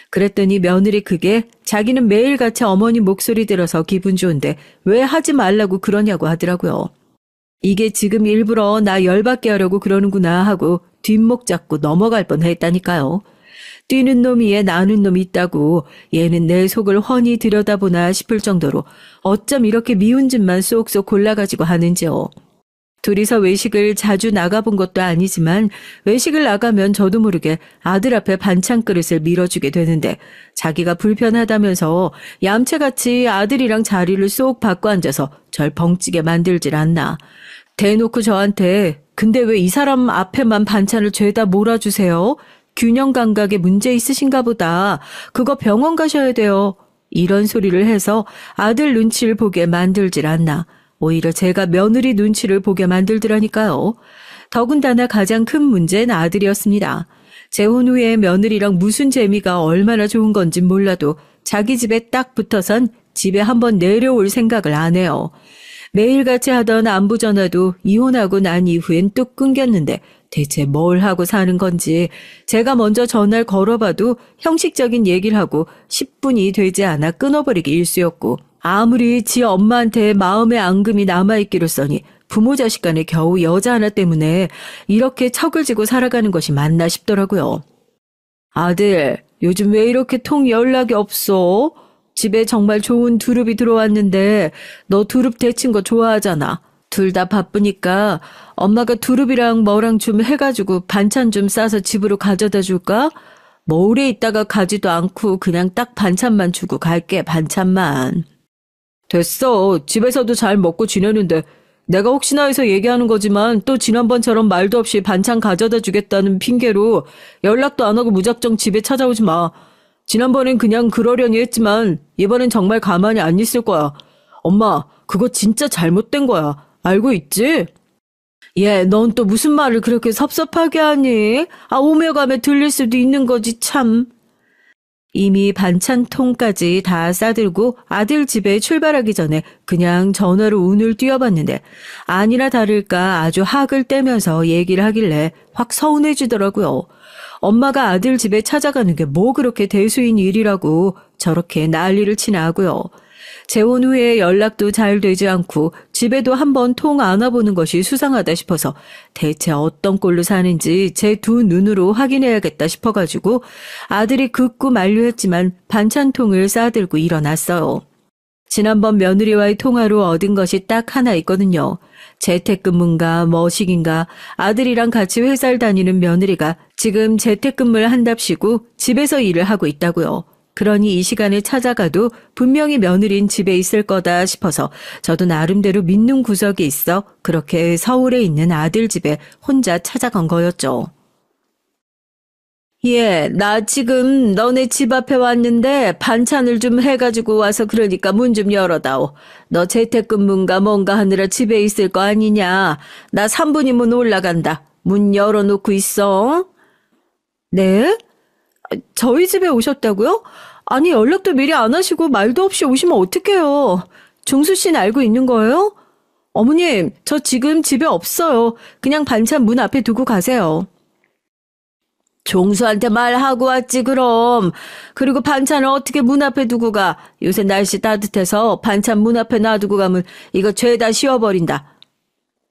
그랬더니 며느리 그게 자기는 매일같이 어머니 목소리 들어서 기분 좋은데 왜 하지 말라고 그러냐고 하더라고요. 이게 지금 일부러 나 열받게 하려고 그러는구나 하고 뒷목 잡고 넘어갈 뻔했다니까요. 뛰는 놈 위에 나는 놈이 있다고 얘는 내 속을 훤히 들여다보나 싶을 정도로 어쩜 이렇게 미운 짓만 쏙쏙 골라가지고 하는지요. 둘이서 외식을 자주 나가본 것도 아니지만 외식을 나가면 저도 모르게 아들 앞에 반찬 그릇을 밀어주게 되는데 자기가 불편하다면서 얌체같이 아들이랑 자리를 쏙 바꿔 앉아서 절 벙찌게 만들질 않나. 대놓고 저한테 근데 왜 이 사람 앞에만 반찬을 죄다 몰아주세요? 균형 감각에 문제 있으신가 보다. 그거 병원 가셔야 돼요. 이런 소리를 해서 아들 눈치를 보게 만들질 않나. 오히려 제가 며느리 눈치를 보게 만들더라니까요. 더군다나 가장 큰 문제는 아들이었습니다. 재혼 후에 며느리랑 무슨 재미가 얼마나 좋은 건진 몰라도 자기 집에 딱 붙어선 집에 한번 내려올 생각을 안 해요. 매일같이 하던 안부 전화도 이혼하고 난 이후엔 뚝 끊겼는데 대체 뭘 하고 사는 건지 제가 먼저 전화를 걸어봐도 형식적인 얘기를 하고 10분이 되지 않아 끊어버리기 일쑤였고 아무리 지 엄마한테 마음의 앙금이 남아있기로써니 부모 자식 간에 겨우 여자 하나 때문에 이렇게 척을 지고 살아가는 것이 맞나 싶더라고요. 아들, 요즘 왜 이렇게 통 연락이 없어? 집에 정말 좋은 두릅이 들어왔는데 너 두릅 데친 거 좋아하잖아. 둘 다 바쁘니까 엄마가 두릅이랑 뭐랑 좀 해가지고 반찬 좀 싸서 집으로 가져다 줄까? 뭐 오래 있다가 가지도 않고 그냥 딱 반찬만 주고 갈게, 반찬만. 됐어. 집에서도 잘 먹고 지내는데 내가 혹시나 해서 얘기하는 거지만 또 지난번처럼 말도 없이 반찬 가져다 주겠다는 핑계로 연락도 안 하고 무작정 집에 찾아오지 마. 지난번엔 그냥 그러려니 했지만 이번엔 정말 가만히 안 있을 거야. 엄마, 그거 진짜 잘못된 거야. 알고 있지? 얘, 넌 또 무슨 말을 그렇게 섭섭하게 하니? 오며 가며 들릴 수도 있는 거지, 참. 이미 반찬통까지 다 싸들고 아들 집에 출발하기 전에 그냥 전화로 운을 띄워봤는데 아니나 다를까 아주 학을 떼면서 얘기를 하길래 확 서운해지더라고요. 엄마가 아들 집에 찾아가는 게 뭐 그렇게 대수인 일이라고 저렇게 난리를 치나 하고요. 재혼 후에 연락도 잘 되지 않고 집에도 한번 통 안 와보는 것이 수상하다 싶어서 대체 어떤 꼴로 사는지 제 두 눈으로 확인해야겠다 싶어가지고 아들이 극구 만류했지만 반찬통을 싸들고 일어났어요. 지난번 며느리와의 통화로 얻은 것이 딱 하나 있거든요. 재택근무인가 뭐식인가 아들이랑 같이 회사를 다니는 며느리가 지금 재택근무를 한답시고 집에서 일을 하고 있다고요. 그러니 이 시간에 찾아가도 분명히 며느린 집에 있을 거다 싶어서 저도 나름대로 믿는 구석이 있어 그렇게 서울에 있는 아들 집에 혼자 찾아간 거였죠. 예, 나 지금 너네 집 앞에 왔는데 반찬을 좀 해가지고 와서 그러니까 문 좀 열어다오. 너 재택근무인가 뭔가 하느라 집에 있을 거 아니냐. 나 3분이면 올라간다. 문 열어놓고 있어. 네? 저희 집에 오셨다고요? 아니 연락도 미리 안 하시고 말도 없이 오시면 어떡해요. 종수 씨는 알고 있는 거예요? 어머님, 저 지금 집에 없어요. 그냥 반찬 문 앞에 두고 가세요. 종수한테 말하고 왔지 그럼. 그리고 반찬을 어떻게 문 앞에 두고 가. 요새 날씨 따뜻해서 반찬 문 앞에 놔두고 가면 이거 죄다 씌워버린다.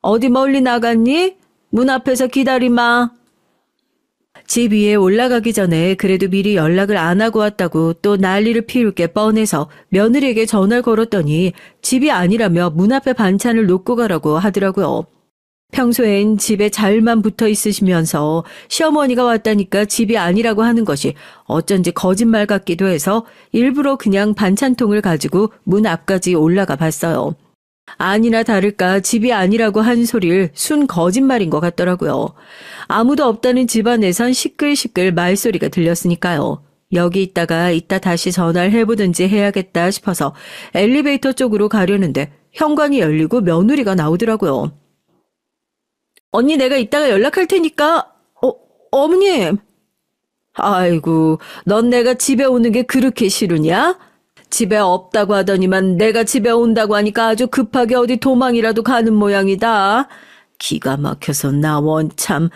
어디 멀리 나갔니? 문 앞에서 기다리마. 집 위에 올라가기 전에 그래도 미리 연락을 안 하고 왔다고 또 난리를 피울 게 뻔해서 며느리에게 전화를 걸었더니 집이 아니라며 문 앞에 반찬을 놓고 가라고 하더라고요. 평소엔 집에 잘만 붙어 있으시면서 시어머니가 왔다니까 집이 아니라고 하는 것이 어쩐지 거짓말 같기도 해서 일부러 그냥 반찬통을 가지고 문 앞까지 올라가 봤어요. 아니나 다를까 집이 아니라고 한 소리를 순 거짓말인 것 같더라고요. 아무도 없다는 집안에선 시끌시끌 말소리가 들렸으니까요. 여기 있다가 이따 다시 전화를 해보든지 해야겠다 싶어서 엘리베이터 쪽으로 가려는데 현관이 열리고 며느리가 나오더라고요. 언니 내가 이따가 연락할 테니까 어머님. 아이고 넌 내가 집에 오는 게 그렇게 싫으냐? 집에 없다고 하더니만 내가 집에 온다고 하니까 아주 급하게 어디 도망이라도 가는 모양이다. 기가 막혀서 나 원참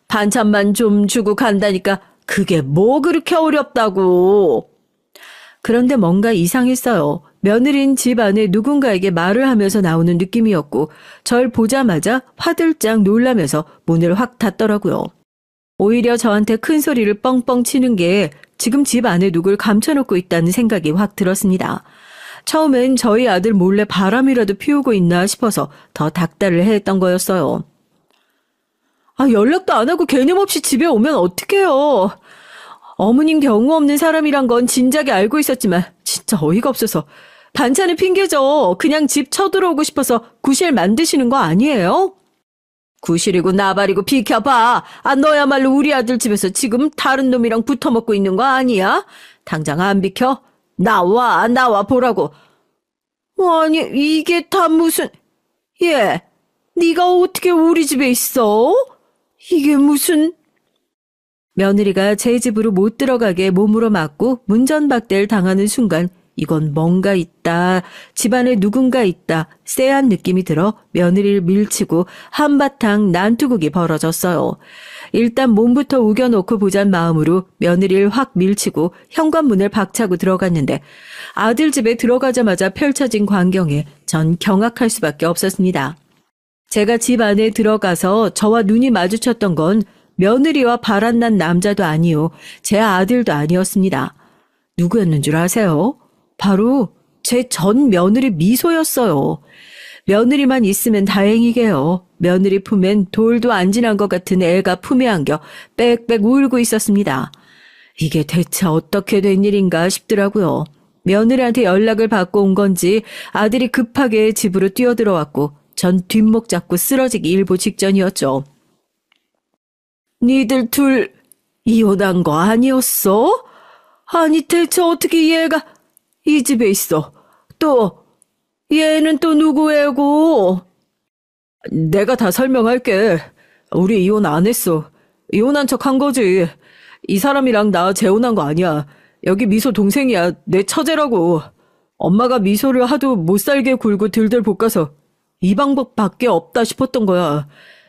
반찬만 좀 주고 간다니까 그게 뭐 그렇게 어렵다고. 그런데 뭔가 이상했어요. 며느린 집 안에 누군가에게 말을 하면서 나오는 느낌이었고 절 보자마자 화들짝 놀라면서 문을 확 닫더라고요. 오히려 저한테 큰 소리를 뻥뻥 치는 게 지금 집 안에 누굴 감춰놓고 있다는 생각이 확 들었습니다. 처음엔 저희 아들 몰래 바람이라도 피우고 있나 싶어서 더 닥달을 했던 거였어요. 연락도 안 하고 개념 없이 집에 오면 어떡해요. 어머님 경우 없는 사람이란 건 진작에 알고 있었지만 진짜 어이가 없어서 반찬을 핑계죠. 그냥 집 쳐들어오고 싶어서 구실 만드시는 거 아니에요? 구실이고 나발이고 비켜봐. 너야말로 우리 아들 집에서 지금 다른 놈이랑 붙어먹고 있는 거 아니야? 당장 안 비켜? 나와 보라고. 아니 이게 다 무슨... 얘, 네가 어떻게 우리 집에 있어? 이게 무슨... 며느리가 제 집으로 못 들어가게 몸으로 막고 문전박대를 당하는 순간 이건 뭔가 있다, 집안에 누군가 있다, 쎄한 느낌이 들어 며느리를 밀치고 한바탕 난투극이 벌어졌어요. 일단 몸부터 우겨놓고 보잔 마음으로 며느리를 확 밀치고 현관문을 박차고 들어갔는데 아들 집에 들어가자마자 펼쳐진 광경에 전 경악할 수밖에 없었습니다. 제가 집 안에 들어가서 저와 눈이 마주쳤던 건 며느리와 바람난 남자도 아니요, 제 아들도 아니었습니다. 누구였는 줄 아세요? 바로 제 전 며느리 미소였어요. 며느리만 있으면 다행이게요. 며느리 품엔 돌도 안 지난 것 같은 애가 품에 안겨 빽빽 울고 있었습니다. 이게 대체 어떻게 된 일인가 싶더라고요. 며느리한테 연락을 받고 온 건지 아들이 급하게 집으로 뛰어들어왔고 전 뒷목 잡고 쓰러지기 일보 직전이었죠. 니들 둘 이혼한 거 아니었어? 아니 대체 어떻게 얘가 이 집에 있어? 또 얘는 또 누구 애고? 내가 다 설명할게. 우리 이혼 안 했어. 이혼한 척 한 거지. 이 사람이랑 나 재혼한 거 아니야. 여기 미소 동생이야. 내 처제라고. 엄마가 미소를 하도 못살게 굴고 들들 볶아서 이 방법밖에 없다 싶었던 거야.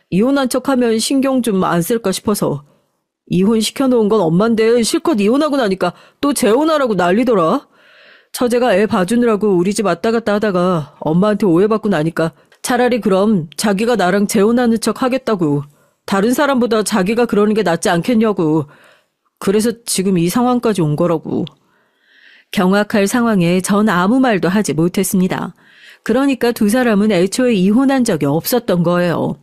이혼한 척하면 신경 좀 안 쓸까 싶어서. 이혼시켜놓은 건 엄만데 실컷 이혼하고 나니까 또 재혼하라고 난리더라. 처제가 애 봐주느라고 우리 집 왔다 갔다 하다가 엄마한테 오해받고 나니까 차라리 그럼 자기가 나랑 재혼하는 척 하겠다고. 다른 사람보다 자기가 그러는 게 낫지 않겠냐고. 그래서 지금 이 상황까지 온 거라고. 경악할 상황에 전 아무 말도 하지 못했습니다. 그러니까 두 사람은 애초에 이혼한 적이 없었던 거예요.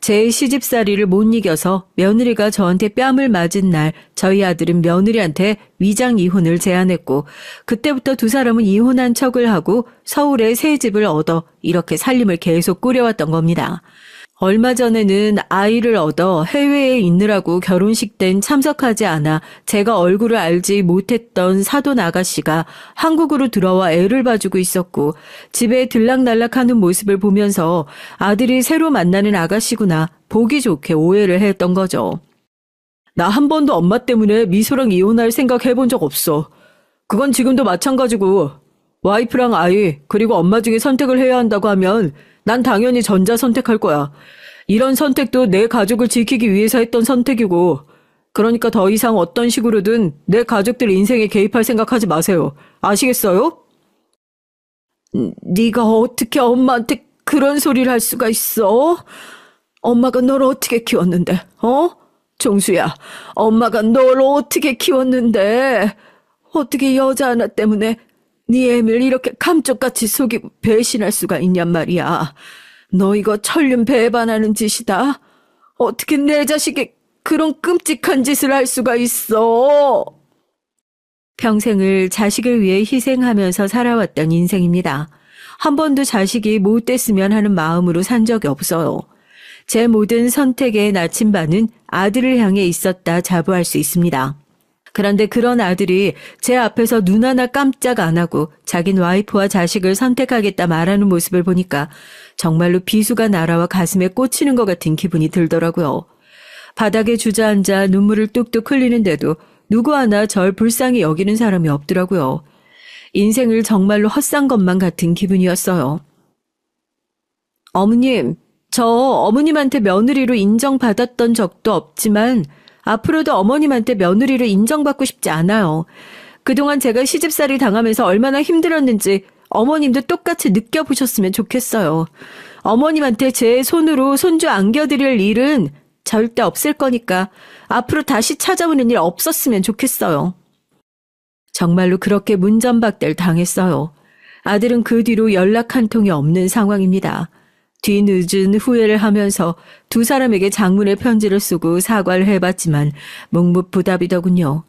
제 시집살이를 못 이겨서 며느리가 저한테 뺨을 맞은 날 저희 아들은 며느리한테 위장 이혼을 제안했고 그때부터 두 사람은 이혼한 척을 하고 서울에 새 집을 얻어 이렇게 살림을 계속 꾸려왔던 겁니다. 얼마 전에는 아이를 얻어 해외에 있느라고 결혼식 땐 참석하지 않아 제가 얼굴을 알지 못했던 사돈 아가씨가 한국으로 들어와 애를 봐주고 있었고 집에 들락날락하는 모습을 보면서 아들이 새로 만나는 아가씨구나 보기 좋게 오해를 했던 거죠. 나 한 번도 엄마 때문에 미소랑 이혼할 생각 해본 적 없어. 그건 지금도 마찬가지고 와이프랑 아이 그리고 엄마 중에 선택을 해야 한다고 하면 난 당연히 전자 선택할 거야. 이런 선택도 내 가족을 지키기 위해서 했던 선택이고 그러니까 더 이상 어떤 식으로든 내 가족들 인생에 개입할 생각하지 마세요. 아시겠어요? 네가 어떻게 엄마한테 그런 소리를 할 수가 있어? 엄마가 널 어떻게 키웠는데? 종수야, 엄마가 널 어떻게 키웠는데? 어떻게 여자 하나 때문에 네 애를 이렇게 감쪽같이 속이고 배신할 수가 있냔 말이야. 너 이거 천륜 배반하는 짓이다. 어떻게 내 자식이 그런 끔찍한 짓을 할 수가 있어. 평생을 자식을 위해 희생하면서 살아왔던 인생입니다. 한 번도 자식이 못됐으면 하는 마음으로 산 적이 없어요. 제 모든 선택의 나침반은 아들을 향해 있었다 자부할 수 있습니다. 그런데 그런 아들이 제 앞에서 눈 하나 깜짝 안 하고 자긴 와이프와 자식을 선택하겠다 말하는 모습을 보니까 정말로 비수가 날아와 가슴에 꽂히는 것 같은 기분이 들더라고요. 바닥에 주저앉아 눈물을 뚝뚝 흘리는데도 누구 하나 절 불쌍히 여기는 사람이 없더라고요. 인생을 정말로 헛산 것만 같은 기분이었어요. 어머님, 저 어머님한테 며느리로 인정받았던 적도 없지만 앞으로도 어머님한테 며느리로 인정받고 싶지 않아요. 그동안 제가 시집살이 당하면서 얼마나 힘들었는지 어머님도 똑같이 느껴보셨으면 좋겠어요. 어머님한테 제 손으로 손주 안겨드릴 일은 절대 없을 거니까 앞으로 다시 찾아오는 일 없었으면 좋겠어요. 정말로 그렇게 문전박대를 당했어요. 아들은 그 뒤로 연락 한 통이 없는 상황입니다. 뒤늦은 후회를 하면서 두 사람에게 장문의 편지를 쓰고 사과를 해봤지만 묵묵부답이더군요.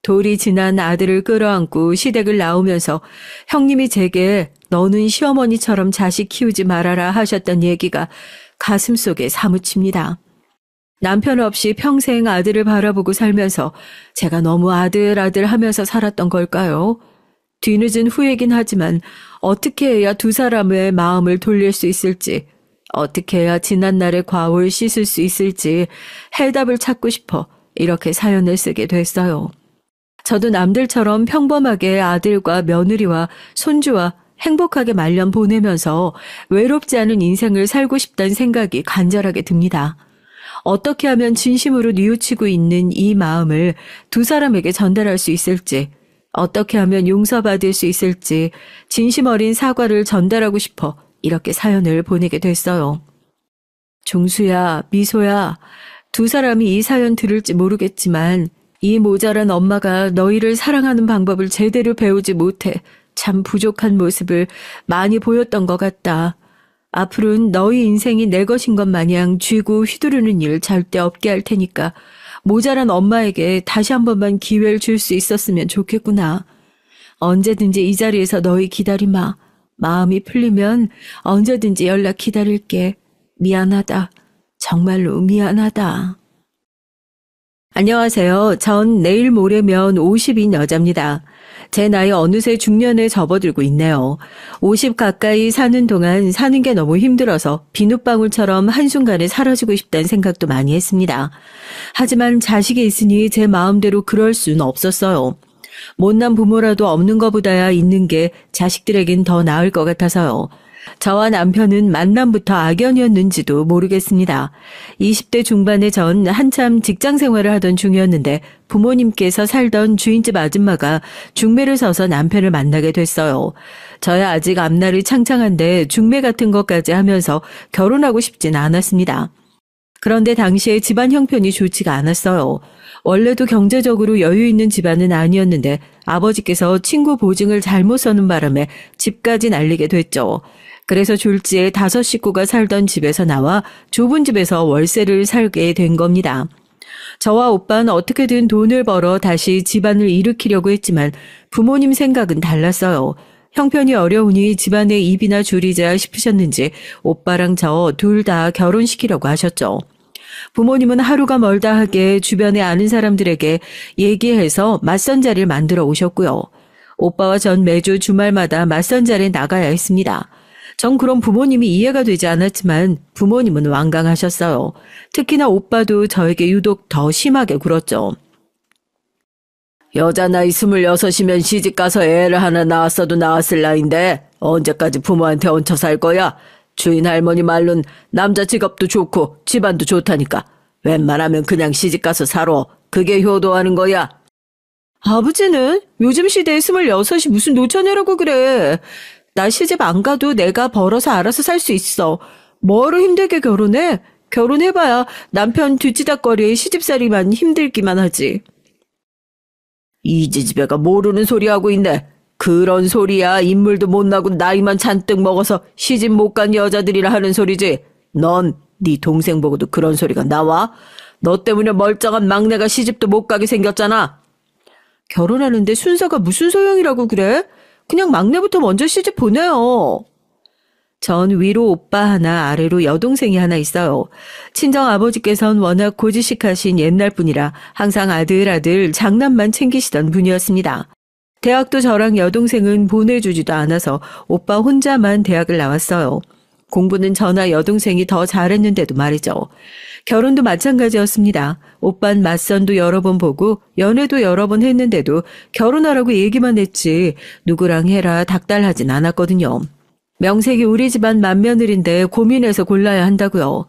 돌이 지난 아들을 끌어안고 시댁을 나오면서 형님이 제게 너는 시어머니처럼 자식 키우지 말아라 하셨던 얘기가 가슴속에 사무칩니다. 남편 없이 평생 아들을 바라보고 살면서 제가 너무 아들 하면서 살았던 걸까요? 뒤늦은 후회긴 하지만 어떻게 해야 두 사람의 마음을 돌릴 수 있을지, 어떻게 해야 지난날의 과오를 씻을 수 있을지 해답을 찾고 싶어 이렇게 사연을 쓰게 됐어요. 저도 남들처럼 평범하게 아들과 며느리와 손주와 행복하게 말년 보내면서 외롭지 않은 인생을 살고 싶다는 생각이 간절하게 듭니다. 어떻게 하면 진심으로 뉘우치고 있는 이 마음을 두 사람에게 전달할 수 있을지, 어떻게 하면 용서받을 수 있을지 진심 어린 사과를 전달하고 싶어 이렇게 사연을 보내게 됐어요. 종수야, 미소야, 두 사람이 이 사연 들을지 모르겠지만 이 모자란 엄마가 너희를 사랑하는 방법을 제대로 배우지 못해 참 부족한 모습을 많이 보였던 것 같다. 앞으로는 너희 인생이 내 것인 것 마냥 쥐고 휘두르는 일 절대 없게 할 테니까 모자란 엄마에게 다시 한 번만 기회를 줄 수 있었으면 좋겠구나. 언제든지 이 자리에서 너희 기다리마. 마음이 풀리면 언제든지 연락 기다릴게. 미안하다. 정말로 미안하다. 안녕하세요. 전 내일 모레면 50인 여자입니다. 제 나이 어느새 중년에 접어들고 있네요. 50 가까이 사는 동안 사는 게 너무 힘들어서 비눗방울처럼 한순간에 사라지고 싶다는 생각도 많이 했습니다. 하지만 자식이 있으니 제 마음대로 그럴 수는 없었어요. 못난 부모라도 없는 것보다야 있는 게 자식들에겐 더 나을 것 같아서요. 저와 남편은 만남부터 악연이었는지도 모르겠습니다. 20대 중반에 전 한참 직장 생활을 하던 중이었는데 부모님께서 살던 주인집 아줌마가 중매를 서서 남편을 만나게 됐어요. 저야 아직 앞날이 창창한데 중매 같은 것까지 하면서 결혼하고 싶진 않았습니다. 그런데 당시에 집안 형편이 좋지가 않았어요. 원래도 경제적으로 여유 있는 집안은 아니었는데 아버지께서 친구 보증을 잘못 서는 바람에 집까지 날리게 됐죠. 그래서 졸지에 5 식구가 살던 집에서 나와 좁은 집에서 월세를 살게 된 겁니다. 저와 오빠는 어떻게든 돈을 벌어 다시 집안을 일으키려고 했지만 부모님 생각은 달랐어요. 형편이 어려우니 집안에 입이나 줄이자 싶으셨는지 오빠랑 저 둘 다 결혼시키려고 하셨죠. 부모님은 하루가 멀다 하게 주변에 아는 사람들에게 얘기해서 맞선 자리를 만들어 오셨고요. 오빠와 전 매주 주말마다 맞선 자리에 나가야 했습니다. 전 그럼 부모님이 이해가 되지 않았지만 부모님은 완강하셨어요. 특히나 오빠도 저에게 유독 더 심하게 굴었죠. 여자 나이 26이면 시집가서 애를 하나 낳았어도 낳았을 나이인데 언제까지 부모한테 얹혀 살 거야? 주인 할머니 말론 남자 직업도 좋고 집안도 좋다니까 웬만하면 그냥 시집가서 살아. 그게 효도하는 거야. 아버지는 요즘 시대에 26이 무슨 노처녀라고 그래. 나 시집 안 가도 내가 벌어서 알아서 살 수 있어. 뭐로 힘들게 결혼해? 결혼해봐야 남편 뒤치다꺼리에 시집살이만 힘들기만 하지. 이 지지배가 모르는 소리 하고 있네. 그런 소리야. 인물도 못 나고 나이만 잔뜩 먹어서 시집 못 간 여자들이라 하는 소리지. 넌 네 동생 보고도 그런 소리가 나와? 너 때문에 멀쩡한 막내가 시집도 못 가게 생겼잖아. 결혼하는데 순서가 무슨 소용이라고 그래? 그냥 막내부터 먼저 시집 보내요. 전 위로 오빠 하나, 아래로 여동생이 하나 있어요. 친정 아버지께서는 워낙 고지식하신 옛날 분이라 항상 아들 장남만 챙기시던 분이었습니다. 대학도 저랑 여동생은 보내주지도 않아서 오빠 혼자만 대학을 나왔어요. 공부는 저나 여동생이 더 잘했는데도 말이죠. 결혼도 마찬가지였습니다. 오빤 맞선도 여러 번 보고 연애도 여러 번 했는데도 결혼하라고 얘기만 했지 누구랑 해라 닥달하진 않았거든요. 명색이 우리 집안 맏며느리인데 고민해서 골라야 한다고요.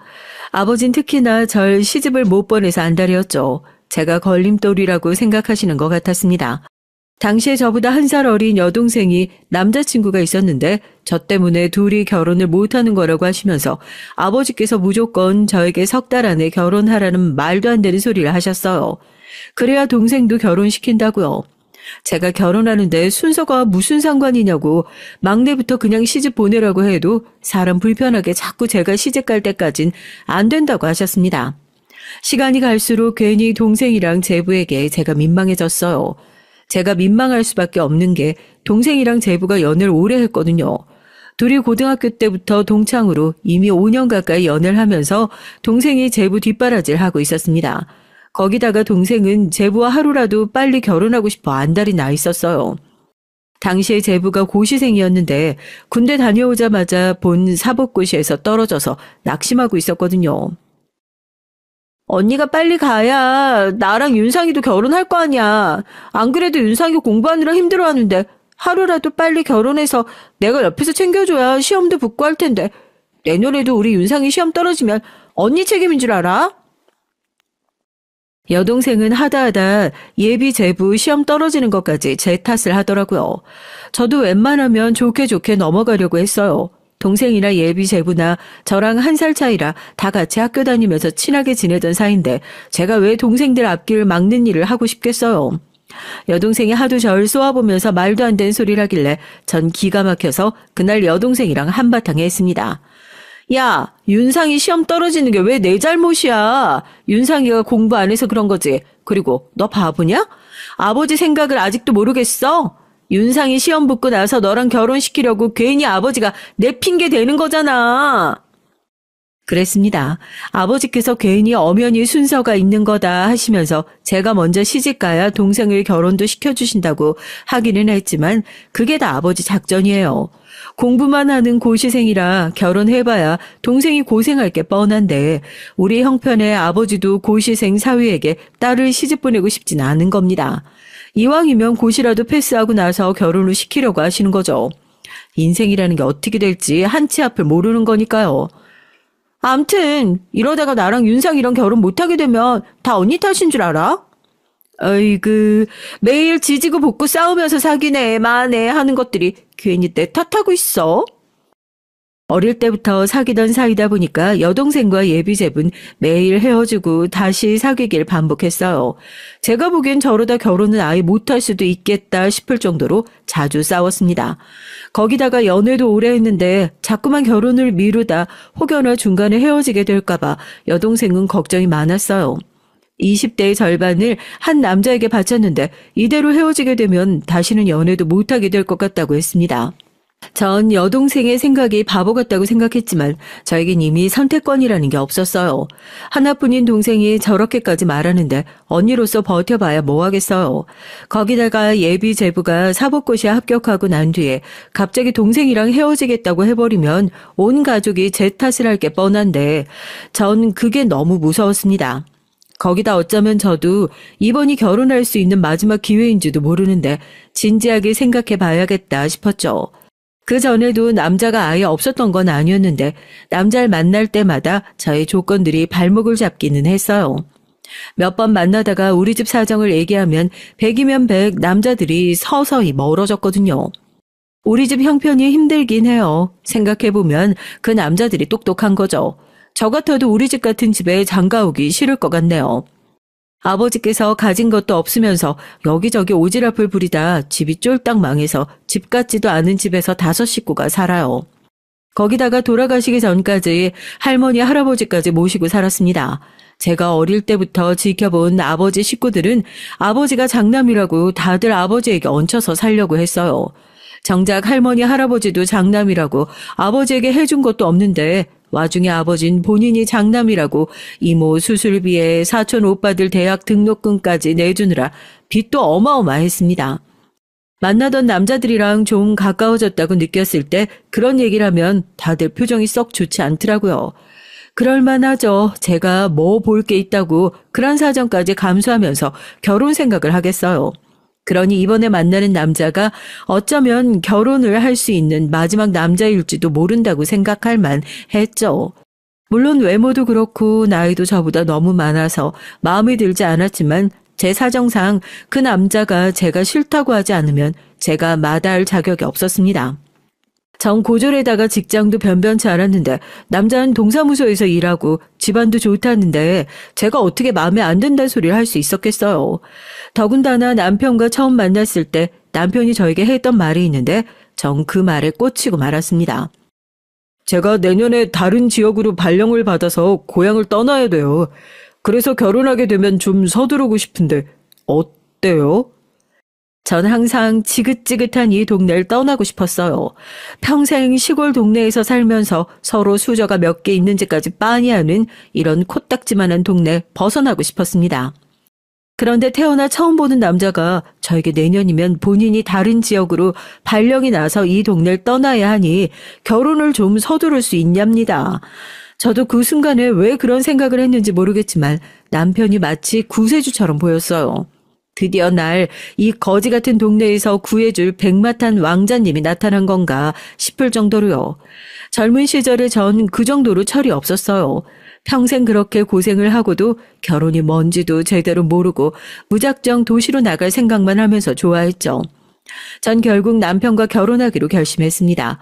아버진 특히나 절 시집을 못 보내서 안달이었죠. 제가 걸림돌이라고 생각하시는 것 같았습니다. 당시에 저보다 1살 어린 여동생이 남자친구가 있었는데 저 때문에 둘이 결혼을 못하는 거라고 하시면서 아버지께서 무조건 저에게 3달 안에 결혼하라는 말도 안 되는 소리를 하셨어요. 그래야 동생도 결혼시킨다고요. 제가 결혼하는데 순서가 무슨 상관이냐고 막내부터 그냥 시집 보내라고 해도 사람 불편하게 자꾸 제가 시집 갈 때까진 안 된다고 하셨습니다. 시간이 갈수록 괜히 동생이랑 제부에게 제가 민망해졌어요. 제가 민망할 수밖에 없는 게 동생이랑 제부가 연애를 오래 했거든요. 둘이 고등학교 때부터 동창으로 이미 5년 가까이 연애를 하면서 동생이 제부 뒷바라지를 하고 있었습니다. 거기다가 동생은 제부와 하루라도 빨리 결혼하고 싶어 안달이 나 있었어요. 당시에 제부가 고시생이었는데 군대 다녀오자마자 본 사법고시에서 떨어져서 낙심하고 있었거든요. 언니가 빨리 가야 나랑 윤상이도 결혼할 거 아니야. 안 그래도 윤상이 공부하느라 힘들어하는데 하루라도 빨리 결혼해서 내가 옆에서 챙겨줘야 시험도 붙고 할 텐데 내년에도 우리 윤상이 시험 떨어지면 언니 책임인 줄 알아? 여동생은 하다하다 예비 제부 시험 떨어지는 것까지 제 탓을 하더라고요. 저도 웬만하면 좋게 좋게 넘어가려고 했어요. 동생이나 예비 제부나 저랑 1살 차이라 다 같이 학교 다니면서 친하게 지내던 사이인데 제가 왜 동생들 앞길을 막는 일을 하고 싶겠어요. 여동생이 하도 절 쏘아보면서 말도 안 되는 소리를 하길래 전 기가 막혀서 그날 여동생이랑 한바탕 했습니다. 야, 윤상이 시험 떨어지는 게 왜 내 잘못이야? 윤상이가 공부 안 해서 그런 거지. 그리고 너 바보냐? 아버지 생각을 아직도 모르겠어? 윤상이 시험 붙고 나서 너랑 결혼시키려고 괜히 아버지가 내 핑계 대는 거잖아. 그랬습니다. 아버지께서 괜히 엄연히 순서가 있는 거다 하시면서 제가 먼저 시집가야 동생을 결혼도 시켜주신다고 하기는 했지만 그게 다 아버지 작전이에요. 공부만 하는 고시생이라 결혼해봐야 동생이 고생할 게 뻔한데 우리 형편의 아버지도 고시생 사위에게 딸을 시집 보내고 싶진 않은 겁니다. 이왕이면 고시라도 패스하고 나서 결혼을 시키려고 하시는 거죠. 인생이라는 게 어떻게 될지 한치 앞을 모르는 거니까요. 암튼 이러다가 나랑 윤상이랑 결혼 못하게 되면 다 언니 탓인 줄 알아? 어이구, 매일 지지고 볶고 싸우면서 사귀네 마네 하는 것들이 괜히 내 탓하고 있어. 어릴 때부터 사귀던 사이다 보니까 여동생과 예비제분 매일 헤어지고 다시 사귀길 반복했어요. 제가 보기엔 저러다 결혼은 아예 못할 수도 있겠다 싶을 정도로 자주 싸웠습니다. 거기다가 연애도 오래 했는데 자꾸만 결혼을 미루다 혹여나 중간에 헤어지게 될까봐 여동생은 걱정이 많았어요. 20대의 절반을 한 남자에게 바쳤는데 이대로 헤어지게 되면 다시는 연애도 못하게 될 것 같다고 했습니다. 전 여동생의 생각이 바보 같다고 생각했지만 저에겐 이미 선택권이라는 게 없었어요. 하나뿐인 동생이 저렇게까지 말하는데 언니로서 버텨봐야 뭐 하겠어요. 거기다가 예비 제부가 사법고시에 합격하고 난 뒤에 갑자기 동생이랑 헤어지겠다고 해버리면 온 가족이 제 탓을 할 게 뻔한데 전 그게 너무 무서웠습니다. 거기다 어쩌면 저도 이번이 결혼할 수 있는 마지막 기회인지도 모르는데 진지하게 생각해 봐야겠다 싶었죠. 그 전에도 남자가 아예 없었던 건 아니었는데 남자를 만날 때마다 저의 조건들이 발목을 잡기는 했어요. 몇 번 만나다가 우리 집 사정을 얘기하면 100이면 100 남자들이 서서히 멀어졌거든요. 우리 집 형편이 힘들긴 해요. 생각해보면 그 남자들이 똑똑한 거죠. 저 같아도 우리 집 같은 집에 장가오기 싫을 것 같네요. 아버지께서 가진 것도 없으면서 여기저기 오지랖을 부리다 집이 쫄딱 망해서 집 같지도 않은 집에서 5식구가 살아요. 거기다가 돌아가시기 전까지 할머니, 할아버지까지 모시고 살았습니다. 제가 어릴 때부터 지켜본 아버지 식구들은 아버지가 장남이라고 다들 아버지에게 얹혀서 살려고 했어요. 정작 할머니, 할아버지도 장남이라고 아버지에게 해준 것도 없는데 와중에 아버진 본인이 장남이라고 이모 수술비에 사촌 오빠들 대학 등록금까지 내주느라 빚도 어마어마했습니다. 만나던 남자들이랑 좀 가까워졌다고 느꼈을 때 그런 얘기를 하면 다들 표정이 썩 좋지 않더라고요. 그럴만하죠. 제가 뭐 볼 게 있다고 그런 사정까지 감수하면서 결혼 생각을 하겠어요. 그러니 이번에 만나는 남자가 어쩌면 결혼을 할 수 있는 마지막 남자일지도 모른다고 생각할 만했죠. 물론 외모도 그렇고 나이도 저보다 너무 많아서 마음에 들지 않았지만 제 사정상 그 남자가 제가 싫다고 하지 않으면 제가 마다할 자격이 없었습니다. 전 고졸에다가 직장도 변변치 않았는데 남자는 동사무소에서 일하고 집안도 좋다는데 제가 어떻게 마음에 안 든다는 소리를 할 수 있었겠어요. 더군다나 남편과 처음 만났을 때 남편이 저에게 했던 말이 있는데 전 그 말에 꽂히고 말았습니다. 제가 내년에 다른 지역으로 발령을 받아서 고향을 떠나야 돼요. 그래서 결혼하게 되면 좀 서두르고 싶은데 어때요? 전 항상 지긋지긋한 이 동네를 떠나고 싶었어요. 평생 시골 동네에서 살면서 서로 수저가 몇 개 있는지까지 빤히 아는 이런 코딱지만한 동네 벗어나고 싶었습니다. 그런데 태어나 처음 보는 남자가 저에게 내년이면 본인이 다른 지역으로 발령이 나서 이 동네를 떠나야 하니 결혼을 좀 서두를 수 있냐입니다. 저도 그 순간에 왜 그런 생각을 했는지 모르겠지만 남편이 마치 구세주처럼 보였어요. 드디어 날 이 거지 같은 동네에서 구해줄 백마탄 왕자님이 나타난 건가 싶을 정도로요. 젊은 시절에 전 그 정도로 철이 없었어요. 평생 그렇게 고생을 하고도 결혼이 뭔지도 제대로 모르고 무작정 도시로 나갈 생각만 하면서 좋아했죠. 전 결국 남편과 결혼하기로 결심했습니다.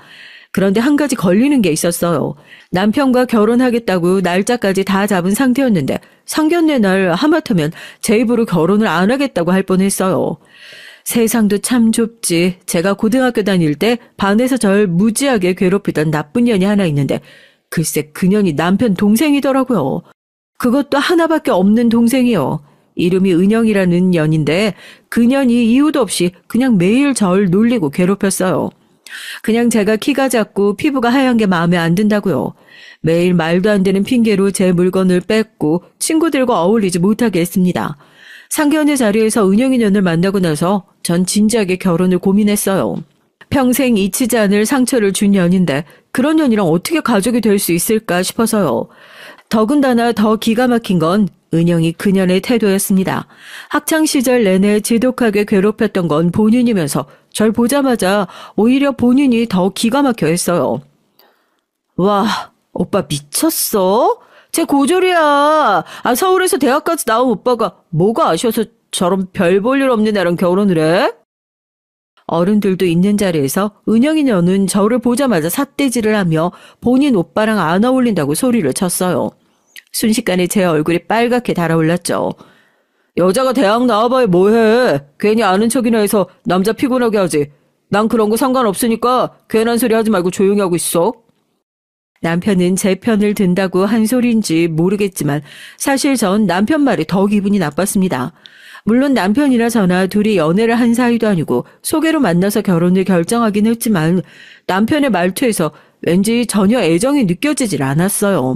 그런데 한 가지 걸리는 게 있었어요. 남편과 결혼하겠다고 날짜까지 다 잡은 상태였는데 상견례 날 하마터면 제 입으로 결혼을 안 하겠다고 할 뻔했어요. 세상도 참 좁지. 제가 고등학교 다닐 때 반에서 절 무지하게 괴롭히던 나쁜 년이 하나 있는데 글쎄 그 년이 남편 동생이더라고요. 그것도 하나밖에 없는 동생이요. 이름이 은영이라는 년인데 그 년이 이유도 없이 그냥 매일 절 놀리고 괴롭혔어요. 그냥 제가 키가 작고 피부가 하얀 게 마음에 안 든다고요. 매일 말도 안 되는 핑계로 제 물건을 뺏고 친구들과 어울리지 못하게 했습니다. 상견례 자리에서 은영이 년을 만나고 나서 전 진지하게 결혼을 고민했어요. 평생 잊히지 않을 상처를 준 년인데 그런 년이랑 어떻게 가족이 될 수 있을까 싶어서요. 더군다나 더 기가 막힌 건 은영이 그년의 태도였습니다. 학창시절 내내 지독하게 괴롭혔던 건 본인이면서 절 보자마자 오히려 본인이 더 기가 막혀 했어요. 와, 오빠 미쳤어? 쟤 고졸이야. 서울에서 대학까지 나온 오빠가 뭐가 아쉬워서 저런 별 볼 일 없는 애랑 결혼을 해? 어른들도 있는 자리에서 은영이 년은 저를 보자마자 삿대질을 하며 본인 오빠랑 안 어울린다고 소리를 쳤어요. 순식간에 제 얼굴이 빨갛게 달아올랐죠. 여자가 대학 나와봐야 뭐해. 괜히 아는 척이나 해서 남자 피곤하게 하지. 난 그런 거 상관없으니까 괜한 소리 하지 말고 조용히 하고 있어. 남편은 제 편을 든다고 한 소리인지 모르겠지만 사실 전 남편 말이 더 기분이 나빴습니다. 물론 남편이나 저나 둘이 연애를 한 사이도 아니고 소개로 만나서 결혼을 결정하긴 했지만 남편의 말투에서 왠지 전혀 애정이 느껴지질 않았어요.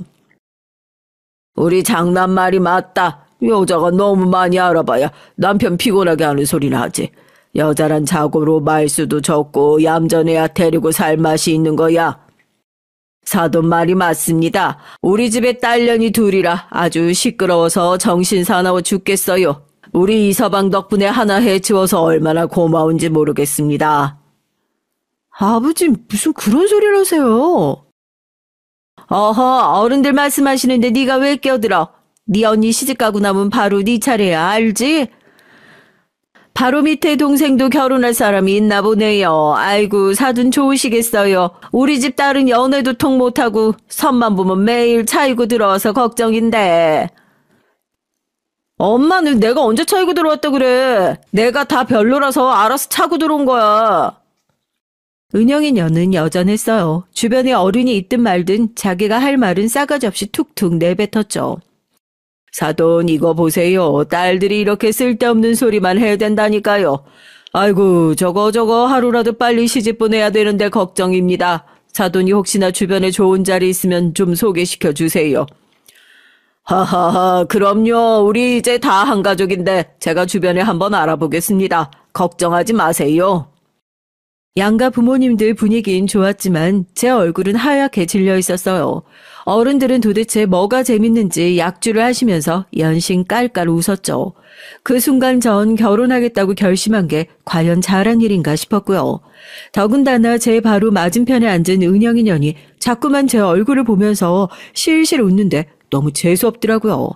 우리 장난말이 맞다. 여자가 너무 많이 알아봐야 남편 피곤하게 하는 소리나 하지. 여자란 자고로 말수도 적고 얌전해야 데리고 살 맛이 있는 거야. 사돈 말이 맞습니다. 우리 집에 딸년이 둘이라 아주 시끄러워서 정신 사나워 죽겠어요. 우리 이서방 덕분에 하나 해치워서 얼마나 고마운지 모르겠습니다. 아버지 무슨 그런 소리를 하세요? 어허, 어른들 말씀하시는데 네가 왜 끼어들어? 네 언니 시집가고 나면 바로 네 차례야, 알지? 바로 밑에 동생도 결혼할 사람이 있나 보네요. 아이고, 사돈 좋으시겠어요. 우리 집 딸은 연애도 통 못하고 선만 보면 매일 차이고 들어와서 걱정인데. 엄마는 내가 언제 차이고 들어왔다 그래. 내가 다 별로라서 알아서 차고 들어온 거야. 은영이 년은 여전했어요. 주변에 어른이 있든 말든 자기가 할 말은 싸가지 없이 툭툭 내뱉었죠. 사돈 이거 보세요. 딸들이 이렇게 쓸데없는 소리만 해야 된다니까요. 아이고 저거 하루라도 빨리 시집 보내야 되는데 걱정입니다. 사돈이 혹시나 주변에 좋은 자리 있으면 좀 소개시켜 주세요. 하하하 그럼요. 우리 이제 다 한 가족인데 제가 주변에 한번 알아보겠습니다. 걱정하지 마세요. 양가 부모님들 분위기는 좋았지만 제 얼굴은 하얗게 질려 있었어요. 어른들은 도대체 뭐가 재밌는지 약주를 하시면서 연신 깔깔 웃었죠. 그 순간 전 결혼하겠다고 결심한 게 과연 잘한 일인가 싶었고요. 더군다나 제 바로 맞은편에 앉은 은영이 년이 자꾸만 제 얼굴을 보면서 실실 웃는데 너무 재수없더라고요.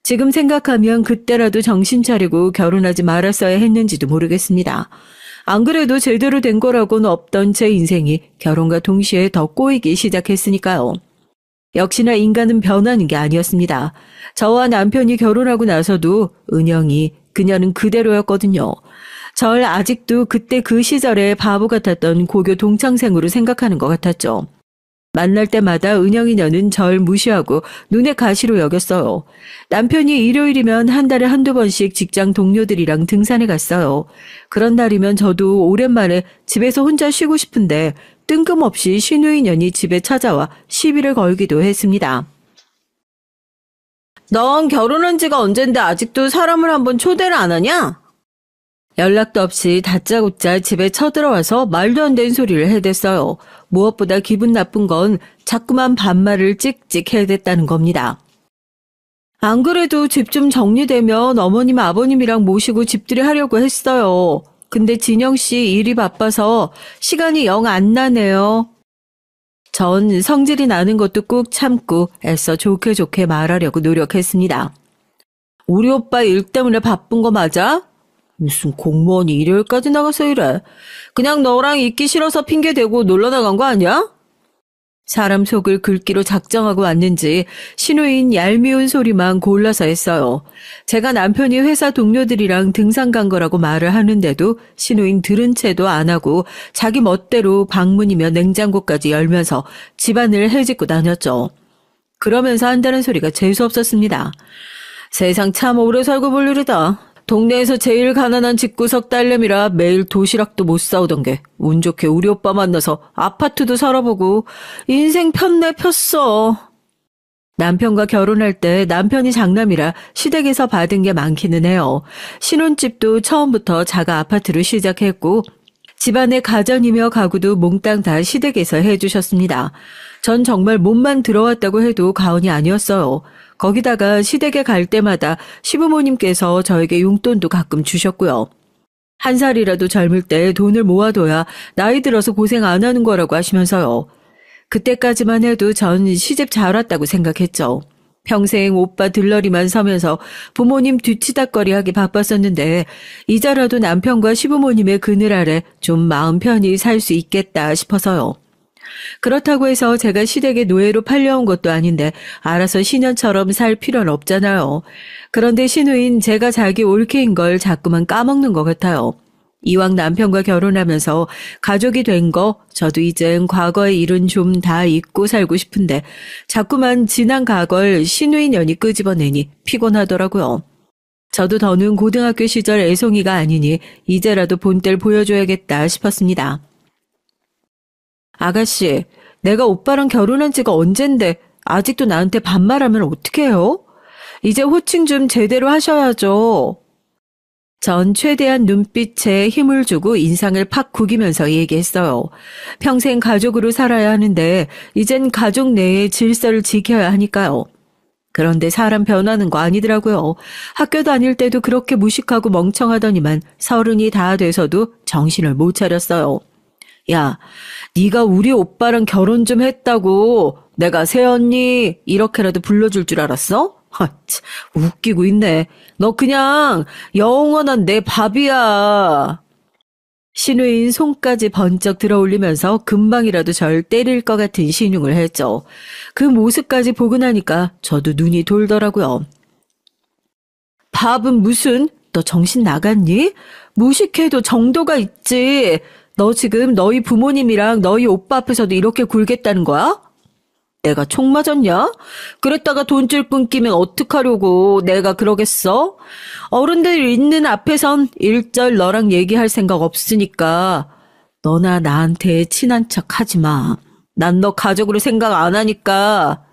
지금 생각하면 그때라도 정신 차리고 결혼하지 말았어야 했는지도 모르겠습니다. 안 그래도 제대로 된 거라고는 없던 제 인생이 결혼과 동시에 더 꼬이기 시작했으니까요. 역시나 인간은 변하는 게 아니었습니다. 저와 남편이 결혼하고 나서도 은영이 그녀는 그대로였거든요. 절 아직도 그때 그 시절에 바보 같았던 고교 동창생으로 생각하는 것 같았죠. 만날 때마다 은영이녀는 절 무시하고 눈에 가시로 여겼어요. 남편이 일요일이면 한 달에 한두 번씩 직장 동료들이랑 등산에 갔어요. 그런 날이면 저도 오랜만에 집에서 혼자 쉬고 싶은데 뜬금없이 신우이년이 집에 찾아와 시비를 걸기도 했습니다. 넌 결혼한 지가 언젠데 아직도 사람을 한번 초대를 안 하냐? 연락도 없이 다짜고짜 집에 쳐들어와서 말도 안 되는 소리를 해댔어요. 무엇보다 기분 나쁜 건 자꾸만 반말을 찍찍 해댔다는 겁니다. 안 그래도 집 좀 정리되면 어머님 아버님이랑 모시고 집들이 하려고 했어요. 근데 진영 씨 일이 바빠서 시간이 영 안 나네요. 전 성질이 나는 것도 꾹 참고 애써 좋게 좋게 말하려고 노력했습니다. 우리 오빠 일 때문에 바쁜 거 맞아? 무슨 공무원이 일요일까지 나가서 이래. 그냥 너랑 있기 싫어서 핑계대고 놀러 나간 거 아니야? 사람 속을 긁기로 작정하고 왔는지 신우인 얄미운 소리만 골라서 했어요. 제가 남편이 회사 동료들이랑 등산 간 거라고 말을 하는데도 신우인 들은 채도 안 하고 자기 멋대로 방문이며 냉장고까지 열면서 집안을 헤집고 다녔죠. 그러면서 한다는 소리가 재수 없었습니다. 세상 참 오래 살고 볼 일이다. 동네에서 제일 가난한 집구석 딸내미라 매일 도시락도 못 사오던 게 운 좋게 우리 오빠 만나서 아파트도 살아보고 인생 폈네 폈어. 남편과 결혼할 때 남편이 장남이라 시댁에서 받은 게 많기는 해요. 신혼집도 처음부터 자가 아파트로 시작했고 집안의 가전이며 가구도 몽땅 다 시댁에서 해주셨습니다. 전 정말 몸만 들어왔다고 해도 과언이 아니었어요. 거기다가 시댁에 갈 때마다 시부모님께서 저에게 용돈도 가끔 주셨고요. 한 살이라도 젊을 때 돈을 모아둬야 나이 들어서 고생 안 하는 거라고 하시면서요. 그때까지만 해도 전 시집 잘 왔다고 생각했죠. 평생 오빠 들러리만 서면서 부모님 뒤치다꺼리하기 바빴었는데 이제라도 남편과 시부모님의 그늘 아래 좀 마음 편히 살 수 있겠다 싶어서요. 그렇다고 해서 제가 시댁에 노예로 팔려온 것도 아닌데 알아서 신년처럼 살 필요는 없잖아요. 그런데 신우인 제가 자기 올케인 걸 자꾸만 까먹는 것 같아요. 이왕 남편과 결혼하면서 가족이 된 거 저도 이젠 과거의 일은 좀 다 잊고 살고 싶은데 자꾸만 지난 과거를 신우인연이 끄집어내니 피곤하더라고요. 저도 더는 고등학교 시절 애송이가 아니니 이제라도 본때를 보여줘야겠다 싶었습니다. 아가씨, 내가 오빠랑 결혼한 지가 언젠데 아직도 나한테 반말하면 어떡해요? 이제 호칭 좀 제대로 하셔야죠. 전 최대한 눈빛에 힘을 주고 인상을 팍 구기면서 얘기했어요. 평생 가족으로 살아야 하는데 이젠 가족 내의 질서를 지켜야 하니까요. 그런데 사람 변하는 거 아니더라고요. 학교 다닐 때도 그렇게 무식하고 멍청하더니만 30이 다 돼서도 정신을 못 차렸어요. 야, 네가 우리 오빠랑 결혼 좀 했다고 내가 새언니 이렇게라도 불러줄 줄 알았어? 참, 웃기고 있네. 너 그냥 영원한 내 밥이야. 신우인 손까지 번쩍 들어올리면서 금방이라도 절 때릴 것 같은 신용을 했죠. 그 모습까지 보고 나니까 저도 눈이 돌더라고요. 밥은 무슨? 너 정신 나갔니? 무식해도 정도가 있지. 너 지금 너희 부모님이랑 너희 오빠 앞에서도 이렇게 굴겠다는 거야? 내가 총 맞았냐? 그랬다가 돈줄 끊기면 어떡하려고 내가 그러겠어? 어른들 있는 앞에선 일절 너랑 얘기할 생각 없으니까 너나 나한테 친한 척 하지 마. 난 너 가족으로 생각 안 하니까.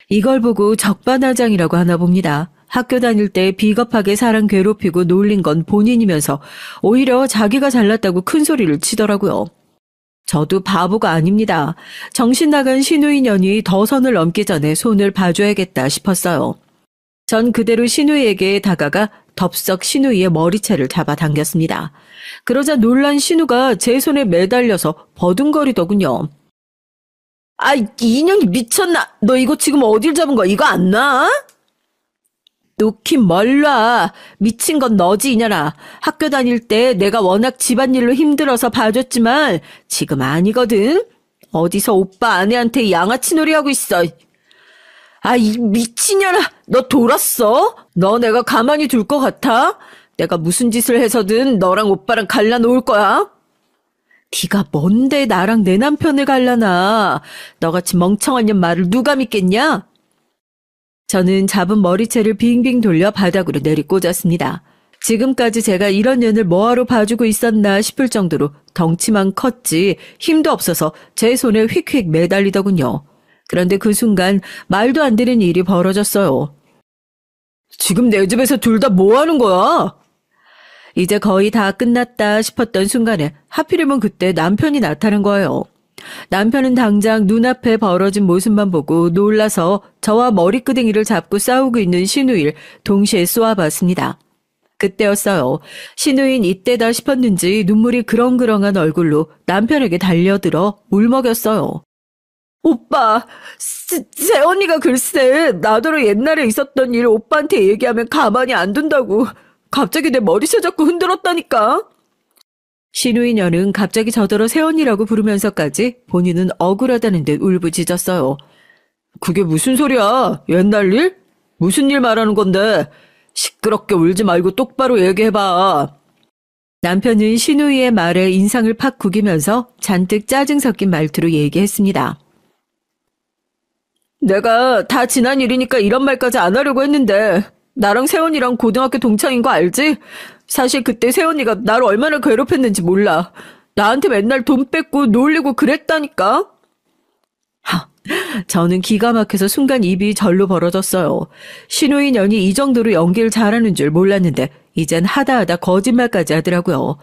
이걸 보고 적반하장이라고 하나 봅니다. 학교 다닐 때 비겁하게 사람 괴롭히고 놀린 건 본인이면서 오히려 자기가 잘났다고 큰 소리를 치더라고요. 저도 바보가 아닙니다. 정신 나간 신우이년이 더 선을 넘기 전에 손을 봐줘야겠다 싶었어요. 전 그대로 신우이에게 다가가 덥석 신우이의 머리채를 잡아당겼습니다. 그러자 놀란 신우가 제 손에 매달려서 버둥거리더군요. 아, 이 인형이 미쳤나? 너 이거 지금 어딜 잡은 거야? 이거 안 나? 놓긴 뭘 놔. 미친 건 너지 이년아. 학교 다닐 때 내가 워낙 집안일로 힘들어서 봐줬지만 지금 아니거든. 어디서 오빠 아내한테 양아치 놀이하고 있어. 아, 이 미친년아. 너 돌았어? 너 내가 가만히 둘 것 같아? 내가 무슨 짓을 해서든 너랑 오빠랑 갈라놓을 거야. 네가 뭔데 나랑 내 남편을 갈라놔. 너같이 멍청한 년 말을 누가 믿겠냐? 저는 잡은 머리채를 빙빙 돌려 바닥으로 내리꽂았습니다. 지금까지 제가 이런 년을 뭐하러 봐주고 있었나 싶을 정도로 덩치만 컸지 힘도 없어서 제 손에 휙휙 매달리더군요. 그런데 그 순간 말도 안 되는 일이 벌어졌어요. 지금 내 집에서 둘 다 뭐 하는 거야? 이제 거의 다 끝났다 싶었던 순간에 하필이면 그때 남편이 나타난 거예요. 남편은 당장 눈앞에 벌어진 모습만 보고 놀라서 저와 머리끄댕이를 잡고 싸우고 있는 신우이를 동시에 쏘아봤습니다. 그때였어요. 신우인 이때다 싶었는지 눈물이 그렁그렁한 얼굴로 남편에게 달려들어 울먹였어요. 오빠, 새언니가 글쎄 나더러 옛날에 있었던 일 오빠한테 얘기하면 가만히 안 둔다고 갑자기 내 머리채 잡고 흔들었다니까. 신우이녀는 갑자기 저더러 새언니라고 부르면서까지 본인은 억울하다는 듯 울부짖었어요. 그게 무슨 소리야? 옛날 일? 무슨 일 말하는 건데? 시끄럽게 울지 말고 똑바로 얘기해봐. 남편은 신우이의 말에 인상을 팍 구기면서 잔뜩 짜증 섞인 말투로 얘기했습니다. 내가 다 지난 일이니까 이런 말까지 안 하려고 했는데 나랑 세원이랑 고등학교 동창인 거 알지? 사실 그때 세원이가 나를 얼마나 괴롭혔는지 몰라. 나한테 맨날 돈 뺏고 놀리고 그랬다니까. 저는 기가 막혀서 순간 입이 절로 벌어졌어요. 신우이 년이 이 정도로 연기를 잘하는 줄 몰랐는데 이젠 하다하다 거짓말까지 하더라고요.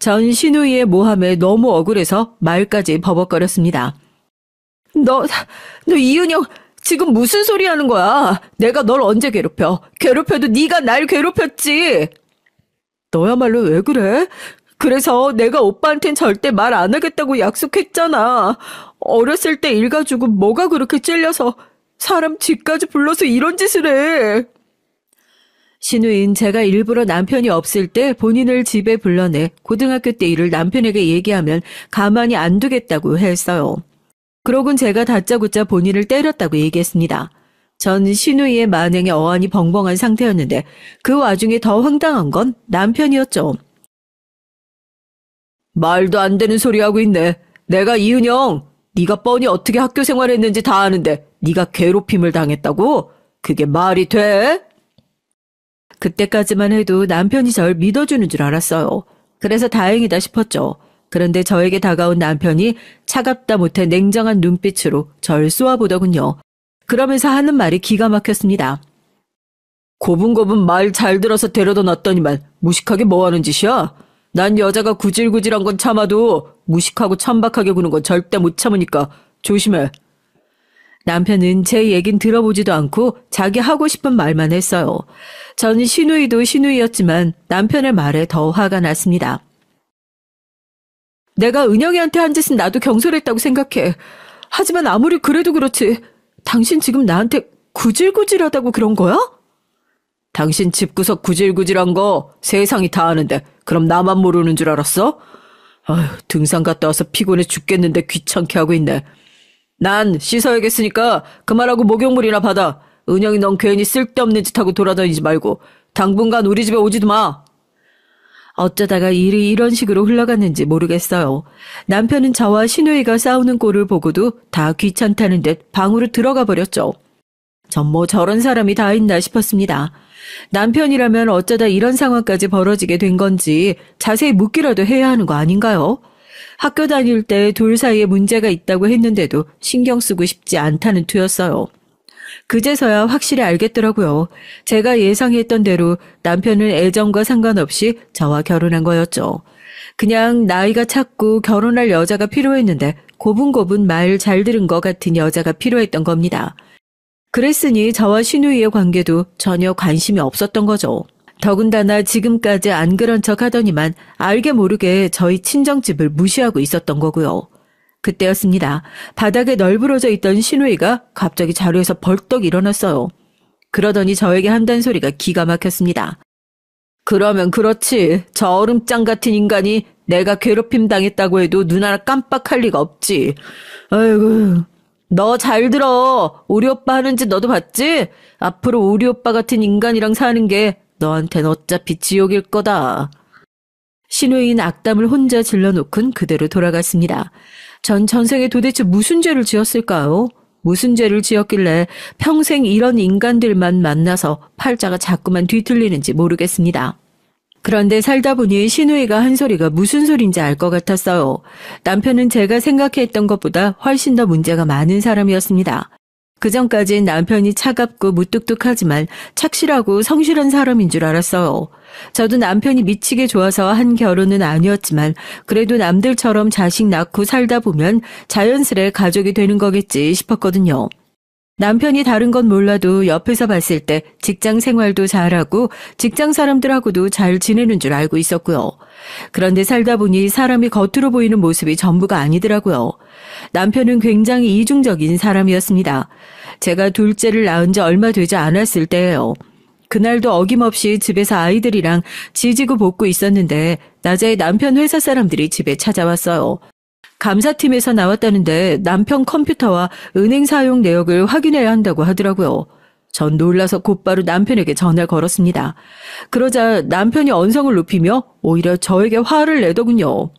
전 신우이의 모함에 너무 억울해서 말까지 버벅거렸습니다. 너 이은영 지금 무슨 소리 하는 거야? 내가 널 언제 괴롭혀? 괴롭혀도 네가 날 괴롭혔지. 너야말로 왜 그래? 그래서 내가 오빠한텐 절대 말 안 하겠다고 약속했잖아. 어렸을 때 일 가지고 뭐가 그렇게 찔려서 사람 집까지 불러서 이런 짓을 해. 신우인 제가 일부러 남편이 없을 때 본인을 집에 불러내 고등학교 때 일을 남편에게 얘기하면 가만히 안 두겠다고 했어요. 그러곤 제가 다짜고짜 본인을 때렸다고 얘기했습니다. 전 신우이의 만행에 어안이 벙벙한 상태였는데 그 와중에 더 황당한 건 남편이었죠. 말도 안 되는 소리 하고 있네. 내가 이은영, 네가 뻔히 어떻게 학교 생활했는지 다 아는데 네가 괴롭힘을 당했다고? 그게 말이 돼? 그때까지만 해도 남편이 절 믿어주는 줄 알았어요. 그래서 다행이다 싶었죠. 그런데 저에게 다가온 남편이 차갑다 못해 냉정한 눈빛으로 절 쏘아보더군요. 그러면서 하는 말이 기가 막혔습니다. 고분고분 말 잘 들어서 데려다 놨더니만 무식하게 뭐하는 짓이야? 난 여자가 구질구질한 건 참아도 무식하고 천박하게 구는 건 절대 못 참으니까 조심해. 남편은 제 얘긴 들어보지도 않고 자기 하고 싶은 말만 했어요. 전 신우이도 신우이였지만 남편의 말에 더 화가 났습니다. 내가 은영이한테 한 짓은 나도 경솔했다고 생각해. 하지만 아무리 그래도 그렇지. 당신 지금 나한테 구질구질하다고 그런 거야? 당신 집구석 구질구질한 거 세상이 다 아는데 그럼 나만 모르는 줄 알았어? 아휴, 등산 갔다 와서 피곤해 죽겠는데 귀찮게 하고 있네. 난 씻어야겠으니까 그만하고 목욕물이나 받아. 은영이 넌 괜히 쓸데없는 짓 하고 돌아다니지 말고 당분간 우리 집에 오지도 마. 어쩌다가 일이 이런 식으로 흘러갔는지 모르겠어요. 남편은 저와 신우이가 싸우는 꼴을 보고도 다 귀찮다는 듯 방으로 들어가 버렸죠. 전 뭐 저런 사람이 다 있나 싶었습니다. 남편이라면 어쩌다 이런 상황까지 벌어지게 된 건지 자세히 묻기라도 해야 하는 거 아닌가요? 학교 다닐 때 둘 사이에 문제가 있다고 했는데도 신경 쓰고 싶지 않다는 투였어요. 그제서야 확실히 알겠더라고요. 제가 예상했던 대로 남편은 애정과 상관없이 저와 결혼한 거였죠. 그냥 나이가 찼고 결혼할 여자가 필요했는데 고분고분 말 잘 들은 것 같은 여자가 필요했던 겁니다. 그랬으니 저와 신우이의 관계도 전혀 관심이 없었던 거죠. 더군다나 지금까지 안 그런 척 하더니만 알게 모르게 저희 친정집을 무시하고 있었던 거고요. 그때였습니다. 바닥에 널브러져 있던 신우이가 갑자기 자리에서 벌떡 일어났어요. 그러더니 저에게 한단 소리가 기가 막혔습니다. 그러면 그렇지. 저 얼음장 같은 인간이 내가 괴롭힘 당했다고 해도 눈 하나 깜빡할 리가 없지. 아이고, 너 잘 들어. 우리 오빠 하는 짓 너도 봤지? 앞으로 우리 오빠 같은 인간이랑 사는 게 너한텐 어차피 지옥일 거다. 신우이는 악담을 혼자 질러놓곤 그대로 돌아갔습니다. 전 전생에 도대체 무슨 죄를 지었을까요? 무슨 죄를 지었길래 평생 이런 인간들만 만나서 팔자가 자꾸만 뒤틀리는지 모르겠습니다. 그런데 살다 보니 신우이가 한 소리가 무슨 소린지 알 것 같았어요. 남편은 제가 생각했던 것보다 훨씬 더 문제가 많은 사람이었습니다. 그전까진 남편이 차갑고 무뚝뚝하지만 착실하고 성실한 사람인 줄 알았어요. 저도 남편이 미치게 좋아서 한 결혼은 아니었지만 그래도 남들처럼 자식 낳고 살다 보면 자연스레 가족이 되는 거겠지 싶었거든요. 남편이 다른 건 몰라도 옆에서 봤을 때 직장 생활도 잘하고 직장 사람들하고도 잘 지내는 줄 알고 있었고요. 그런데 살다 보니 사람이 겉으로 보이는 모습이 전부가 아니더라고요. 남편은 굉장히 이중적인 사람이었습니다. 제가 둘째를 낳은 지 얼마 되지 않았을 때예요. 그날도 어김없이 집에서 아이들이랑 지지고 볶고 있었는데 낮에 남편 회사 사람들이 집에 찾아왔어요. 감사팀에서 나왔다는데 남편 컴퓨터와 은행 사용 내역을 확인해야 한다고 하더라고요. 전 놀라서 곧바로 남편에게 전화를 걸었습니다. 그러자 남편이 언성을 높이며 오히려 저에게 화를 내더군요.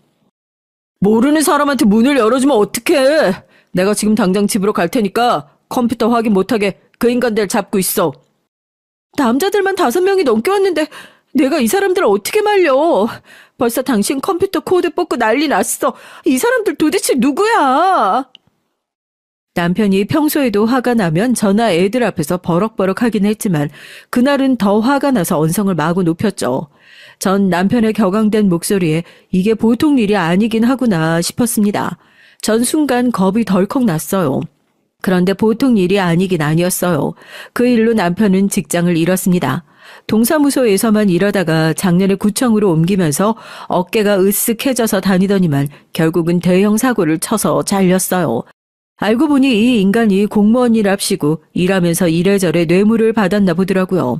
모르는 사람한테 문을 열어주면 어떡해. 내가 지금 당장 집으로 갈 테니까 컴퓨터 확인 못하게 그 인간들 잡고 있어. 남자들만 5명이 넘게 왔는데 내가 이 사람들을 어떻게 말려. 벌써 당신 컴퓨터 코드 뽑고 난리 났어. 이 사람들 도대체 누구야? 남편이 평소에도 화가 나면 저나 애들 앞에서 버럭버럭 하긴 했지만 그날은 더 화가 나서 언성을 마구 높였죠. 전 남편의 격앙된 목소리에 이게 보통 일이 아니긴 하구나 싶었습니다. 전 순간 겁이 덜컥 났어요. 그런데 보통 일이 아니긴 아니었어요. 그 일로 남편은 직장을 잃었습니다. 동사무소에서만 일하다가 작년에 구청으로 옮기면서 어깨가 으쓱해져서 다니더니만 결국은 대형 사고를 쳐서 잘렸어요. 알고 보니 이 인간이 공무원 일합시고 일하면서 이래저래 뇌물을 받았나 보더라고요.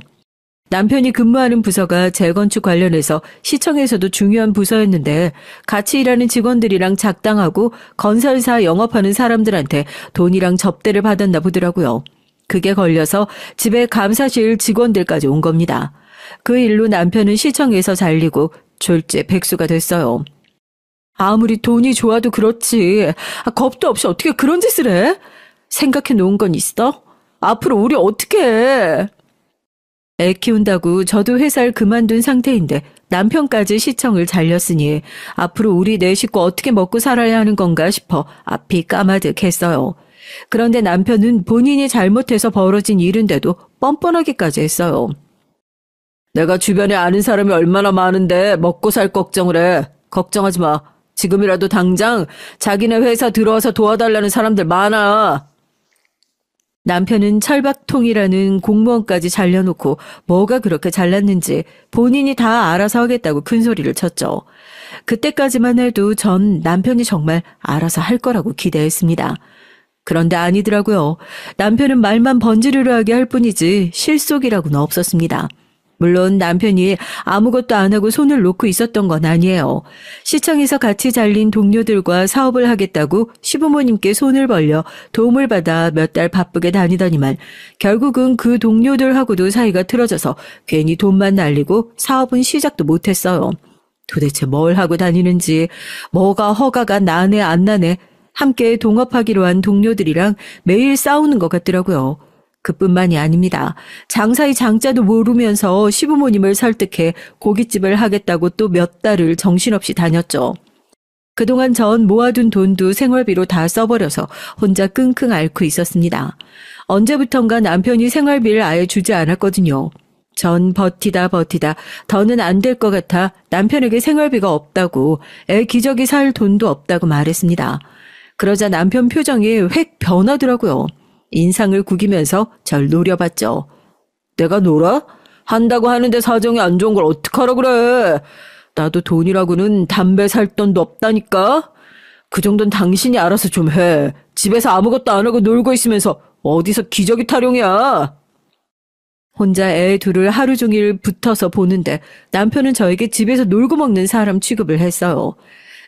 남편이 근무하는 부서가 재건축 관련해서 시청에서도 중요한 부서였는데 같이 일하는 직원들이랑 작당하고 건설사 영업하는 사람들한테 돈이랑 접대를 받았나 보더라고요. 그게 걸려서 집에 감사실 직원들까지 온 겁니다. 그 일로 남편은 시청에서 잘리고 졸제 백수가 됐어요. 아무리 돈이 좋아도 그렇지. 겁도 없이 어떻게 그런 짓을 해? 생각해 놓은 건 있어? 앞으로 우리 어떻게 해? 애 키운다고 저도 회사를 그만둔 상태인데 남편까지 시청을 잘렸으니 앞으로 우리 네 식구 어떻게 먹고 살아야 하는 건가 싶어 앞이 까마득했어요. 그런데 남편은 본인이 잘못해서 벌어진 일인데도 뻔뻔하기까지 했어요. 내가 주변에 아는 사람이 얼마나 많은데 먹고 살 걱정을 해. 걱정하지 마. 지금이라도 당장 자기네 회사 들어와서 도와달라는 사람들 많아. 남편은 철박통이라는 공무원까지 잘려놓고 뭐가 그렇게 잘났는지 본인이 다 알아서 하겠다고 큰소리를 쳤죠. 그때까지만 해도 전 남편이 정말 알아서 할 거라고 기대했습니다. 그런데 아니더라고요. 남편은 말만 번지르르하게 할 뿐이지 실속이라고는 없었습니다. 물론 남편이 아무것도 안 하고 손을 놓고 있었던 건 아니에요. 시청에서 같이 잘린 동료들과 사업을 하겠다고 시부모님께 손을 벌려 도움을 받아 몇 달 바쁘게 다니더니만 결국은 그 동료들하고도 사이가 틀어져서 괜히 돈만 날리고 사업은 시작도 못했어요. 도대체 뭘 하고 다니는지, 뭐가 허가가 나네 안 나네, 함께 동업하기로 한 동료들이랑 매일 싸우는 것 같더라고요. 그뿐만이 아닙니다. 장사의 장자도 모르면서 시부모님을 설득해 고깃집을 하겠다고 또 몇 달을 정신없이 다녔죠. 그동안 전 모아둔 돈도 생활비로 다 써버려서 혼자 끙끙 앓고 있었습니다. 언제부턴가 남편이 생활비를 아예 주지 않았거든요. 전 버티다 더는 안 될 것 같아 남편에게 생활비가 없다고, 애 기저귀 살 돈도 없다고 말했습니다. 그러자 남편 표정이 획 변하더라고요. 인상을 구기면서 절 노려봤죠. 내가 놀아? 한다고 하는데 사정이 안 좋은 걸 어떡하라 그래. 나도 돈이라고는 담배 살 돈도 없다니까. 그 정도는 당신이 알아서 좀 해. 집에서 아무것도 안 하고 놀고 있으면서 어디서 기저귀 타령이야. 혼자 애 둘을 하루 종일 붙어서 보는데 남편은 저에게 집에서 놀고 먹는 사람 취급을 했어요.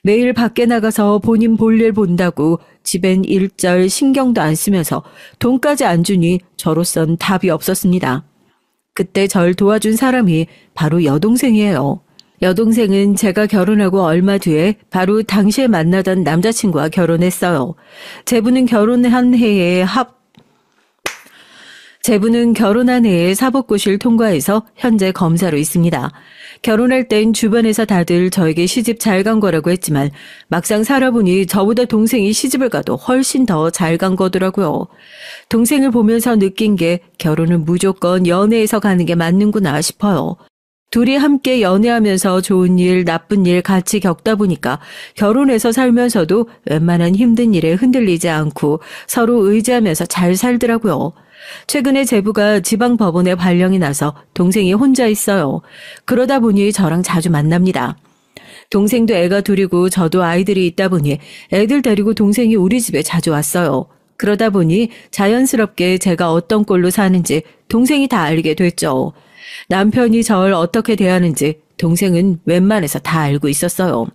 매일 밖에 나가서 본인 볼일 본다고 집엔 일절 신경도 안 쓰면서 돈까지 안 주니 저로선 답이 없었습니다. 그때 절 도와준 사람이 바로 여동생이에요. 여동생은 제가 결혼하고 얼마 뒤에 바로 당시에 만나던 남자친구와 결혼했어요. 제부는 결혼한 해에 제부는 결혼한 해에 사법고시를 통과해서 현재 검사로 있습니다. 결혼할 땐 주변에서 다들 저에게 시집 잘 간 거라고 했지만 막상 살아보니 저보다 동생이 시집을 가도 훨씬 더 잘 간 거더라고요. 동생을 보면서 느낀 게 결혼은 무조건 연애에서 가는 게 맞는구나 싶어요. 둘이 함께 연애하면서 좋은 일, 나쁜 일 같이 겪다 보니까 결혼해서 살면서도 웬만한 힘든 일에 흔들리지 않고 서로 의지하면서 잘 살더라고요. 최근에 제부가 지방법원에 발령이 나서 동생이 혼자 있어요. 그러다 보니 저랑 자주 만납니다. 동생도 애가 둘이고 저도 아이들이 있다 보니 애들 데리고 동생이 우리 집에 자주 왔어요. 그러다 보니 자연스럽게 제가 어떤 꼴로 사는지 동생이 다 알게 됐죠. 남편이 절 어떻게 대하는지 동생은 웬만해서 다 알고 있었어요.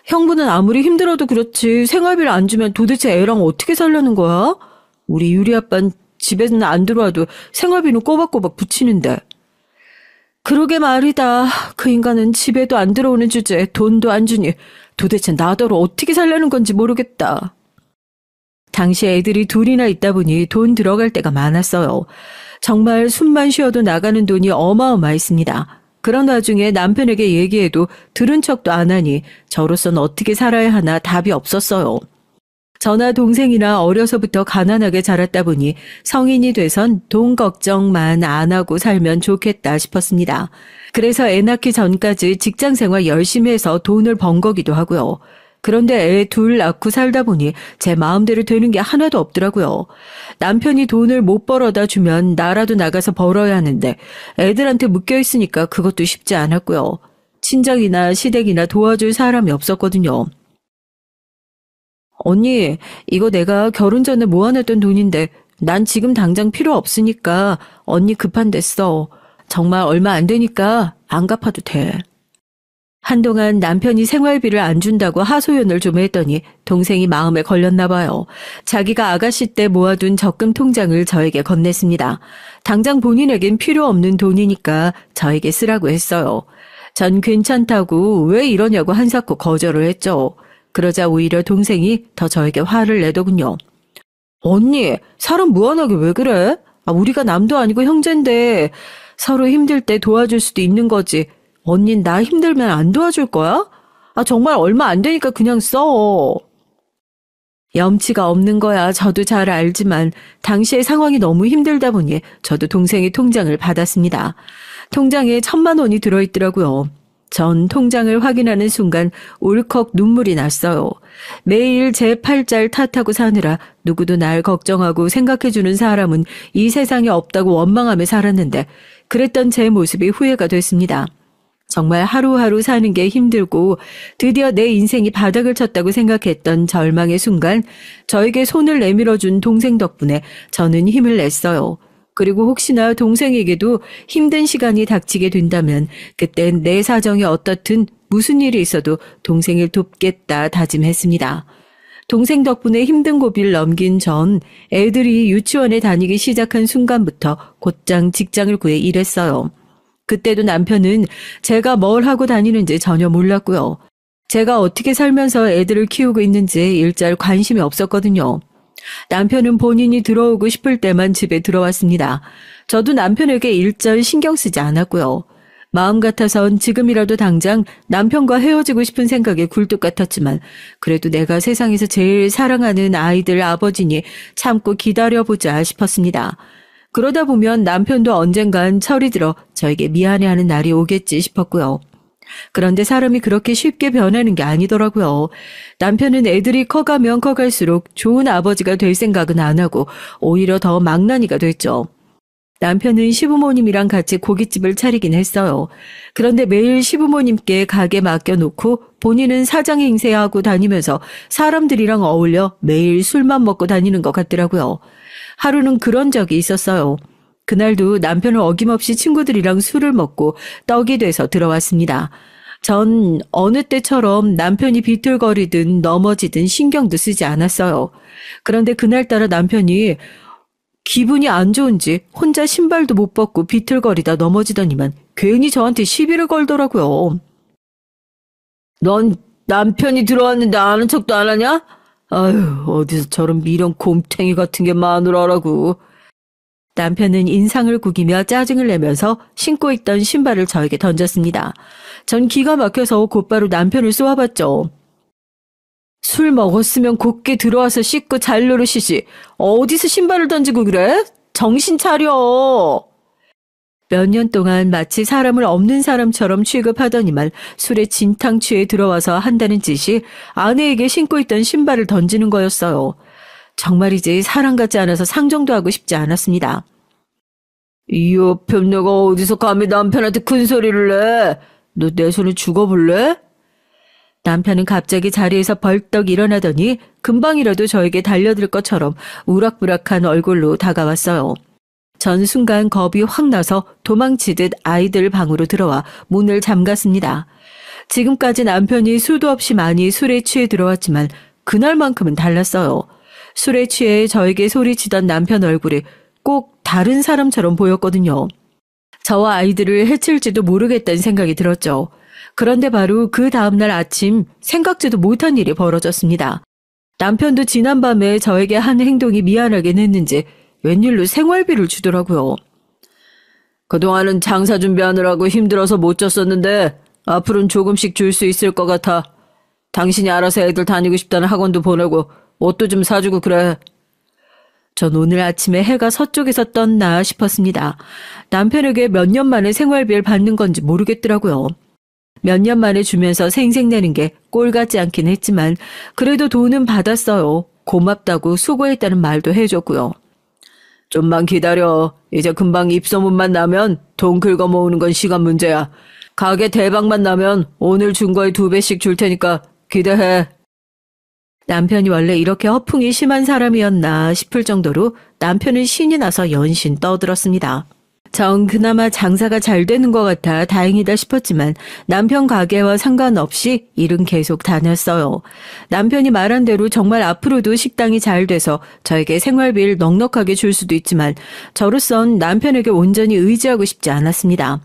형부는 아무리 힘들어도 그렇지 생활비를 안 주면 도대체 애랑 어떻게 살려는 거야? 우리 유리 아빠는 집에는 안 들어와도 생활비는 꼬박꼬박 붙이는데. 그러게 말이다. 그 인간은 집에도 안 들어오는 주제에 돈도 안 주니 도대체 나더러 어떻게 살려는 건지 모르겠다. 당시 애들이 둘이나 있다 보니 돈 들어갈 때가 많았어요. 정말 숨만 쉬어도 나가는 돈이 어마어마했습니다. 그런 와중에 남편에게 얘기해도 들은 척도 안 하니 저로서는 어떻게 살아야 하나 답이 없었어요. 저나 동생이나 어려서부터 가난하게 자랐다 보니 성인이 돼선 돈 걱정만 안 하고 살면 좋겠다 싶었습니다. 그래서 애 낳기 전까지 직장 생활 열심히 해서 돈을 번 거기도 하고요. 그런데 애 둘 낳고 살다 보니 제 마음대로 되는 게 하나도 없더라고요. 남편이 돈을 못 벌어다 주면 나라도 나가서 벌어야 하는데 애들한테 묶여 있으니까 그것도 쉽지 않았고요. 친정이나 시댁이나 도와줄 사람이 없었거든요. 언니, 이거 내가 결혼 전에 모아놨던 돈인데 난 지금 당장 필요 없으니까 언니 급한데 써. 정말 얼마 안 되니까 안 갚아도 돼. 한동안 남편이 생활비를 안 준다고 하소연을 좀 했더니 동생이 마음에 걸렸나 봐요. 자기가 아가씨 때 모아둔 적금 통장을 저에게 건넸습니다. 당장 본인에겐 필요 없는 돈이니까 저에게 쓰라고 했어요. 전 괜찮다고 왜 이러냐고 한사코 거절을 했죠. 그러자 오히려 동생이 더 저에게 화를 내더군요. 언니, 사람 무한하게 왜 그래? 우리가 남도 아니고 형제인데 서로 힘들 때 도와줄 수도 있는 거지. 언닌 나 힘들면 안 도와줄 거야? 정말 얼마 안 되니까 그냥 써. 염치가 없는 거야 저도 잘 알지만 당시의 상황이 너무 힘들다 보니 저도 동생의 통장을 받았습니다. 통장에 1,000만 원이 들어있더라고요. 전 통장을 확인하는 순간 울컥 눈물이 났어요. 매일 제 팔자를 탓하고 사느라 누구도 날 걱정하고 생각해주는 사람은 이 세상에 없다고 원망하며 살았는데 그랬던 제 모습이 후회가 됐습니다. 정말 하루하루 사는 게 힘들고 드디어 내 인생이 바닥을 쳤다고 생각했던 절망의 순간 저에게 손을 내밀어준 동생 덕분에 저는 힘을 냈어요. 그리고 혹시나 동생에게도 힘든 시간이 닥치게 된다면 그땐 내 사정이 어떻든 무슨 일이 있어도 동생을 돕겠다 다짐했습니다. 동생 덕분에 힘든 고비를 넘긴 전 애들이 유치원에 다니기 시작한 순간부터 곧장 직장을 구해 일했어요. 그때도 남편은 제가 뭘 하고 다니는지 전혀 몰랐고요. 제가 어떻게 살면서 애들을 키우고 있는지 일절 관심이 없었거든요. 남편은 본인이 들어오고 싶을 때만 집에 들어왔습니다. 저도 남편에게 일절 신경 쓰지 않았고요. 마음 같아선 지금이라도 당장 남편과 헤어지고 싶은 생각에 굴뚝 같았지만 그래도 내가 세상에서 제일 사랑하는 아이들 아버지니 참고 기다려보자 싶었습니다. 그러다 보면 남편도 언젠간 철이 들어 저에게 미안해하는 날이 오겠지 싶었고요. 그런데 사람이 그렇게 쉽게 변하는 게 아니더라고요. 남편은 애들이 커가면 커갈수록 좋은 아버지가 될 생각은 안 하고 오히려 더 망나니가 됐죠. 남편은 시부모님이랑 같이 고깃집을 차리긴 했어요. 그런데 매일 시부모님께 가게 맡겨놓고 본인은 사장 행세하고 다니면서 사람들이랑 어울려 매일 술만 먹고 다니는 것 같더라고요. 하루는 그런 적이 있었어요. 그날도 남편은 어김없이 친구들이랑 술을 먹고 떡이 돼서 들어왔습니다. 전 어느 때처럼 남편이 비틀거리든 넘어지든 신경도 쓰지 않았어요. 그런데 그날따라 남편이 기분이 안 좋은지 혼자 신발도 못 벗고 비틀거리다 넘어지더니만 괜히 저한테 시비를 걸더라고요. 넌 남편이 들어왔는데 아는 척도 안 하냐? 아유, 어디서 저런 미련 곰탱이 같은 게 마누라라고. 남편은 인상을 구기며 짜증을 내면서 신고 있던 신발을 저에게 던졌습니다. 전 기가 막혀서 곧바로 남편을 쏘아봤죠. 술 먹었으면 곱게 들어와서 씻고 잘 노릇이지. 어디서 신발을 던지고 그래? 정신 차려. 몇 년 동안 마치 사람을 없는 사람처럼 취급하더니만 술에 진탕 취해 들어와서 한다는 짓이 아내에게 신고 있던 신발을 던지는 거였어요. 정말이지 사람 같지 않아서 상정도 하고 싶지 않았습니다. 이 여편 내가 어디서 감히 남편한테 큰 소리를 내? 너 내 손에 죽어볼래? 남편은 갑자기 자리에서 벌떡 일어나더니 금방이라도 저에게 달려들 것처럼 우락부락한 얼굴로 다가왔어요. 전 순간 겁이 확 나서 도망치듯 아이들 방으로 들어와 문을 잠갔습니다. 지금까지 남편이 수도 없이 많이 술에 취해 들어왔지만 그날만큼은 달랐어요. 술에 취해 저에게 소리치던 남편 얼굴이 꼭 다른 사람처럼 보였거든요. 저와 아이들을 해칠지도 모르겠다는 생각이 들었죠. 그런데 바로 그 다음날 아침 생각지도 못한 일이 벌어졌습니다. 남편도 지난밤에 저에게 한 행동이 미안하긴 했는지 웬일로 생활비를 주더라고요. 그동안은 장사 준비하느라고 힘들어서 못 줬었는데 앞으로는 조금씩 줄 수 있을 것 같아. 당신이 알아서 애들 다니고 싶다는 학원도 보내고 옷도 좀 사주고 그래. 전 오늘 아침에 해가 서쪽에서 떴나 싶었습니다. 남편에게 몇 년 만에 생활비를 받는 건지 모르겠더라고요. 몇 년 만에 주면서 생색내는 게 꼴 같지 않긴 했지만 그래도 돈은 받았어요. 고맙다고 수고했다는 말도 해줬고요. 좀만 기다려. 이제 금방 입소문만 나면 돈 긁어 모으는 건 시간 문제야. 가게 대박만 나면 오늘 준 거에 2배씩 줄 테니까 기대해. 남편이 원래 이렇게 허풍이 심한 사람이었나 싶을 정도로 남편은 신이 나서 연신 떠들었습니다. 전 그나마 장사가 잘 되는 것 같아 다행이다 싶었지만 남편 가게와 상관없이 일은 계속 다녔어요. 남편이 말한 대로 정말 앞으로도 식당이 잘 돼서 저에게 생활비를 넉넉하게 줄 수도 있지만 저로선 남편에게 온전히 의지하고 싶지 않았습니다.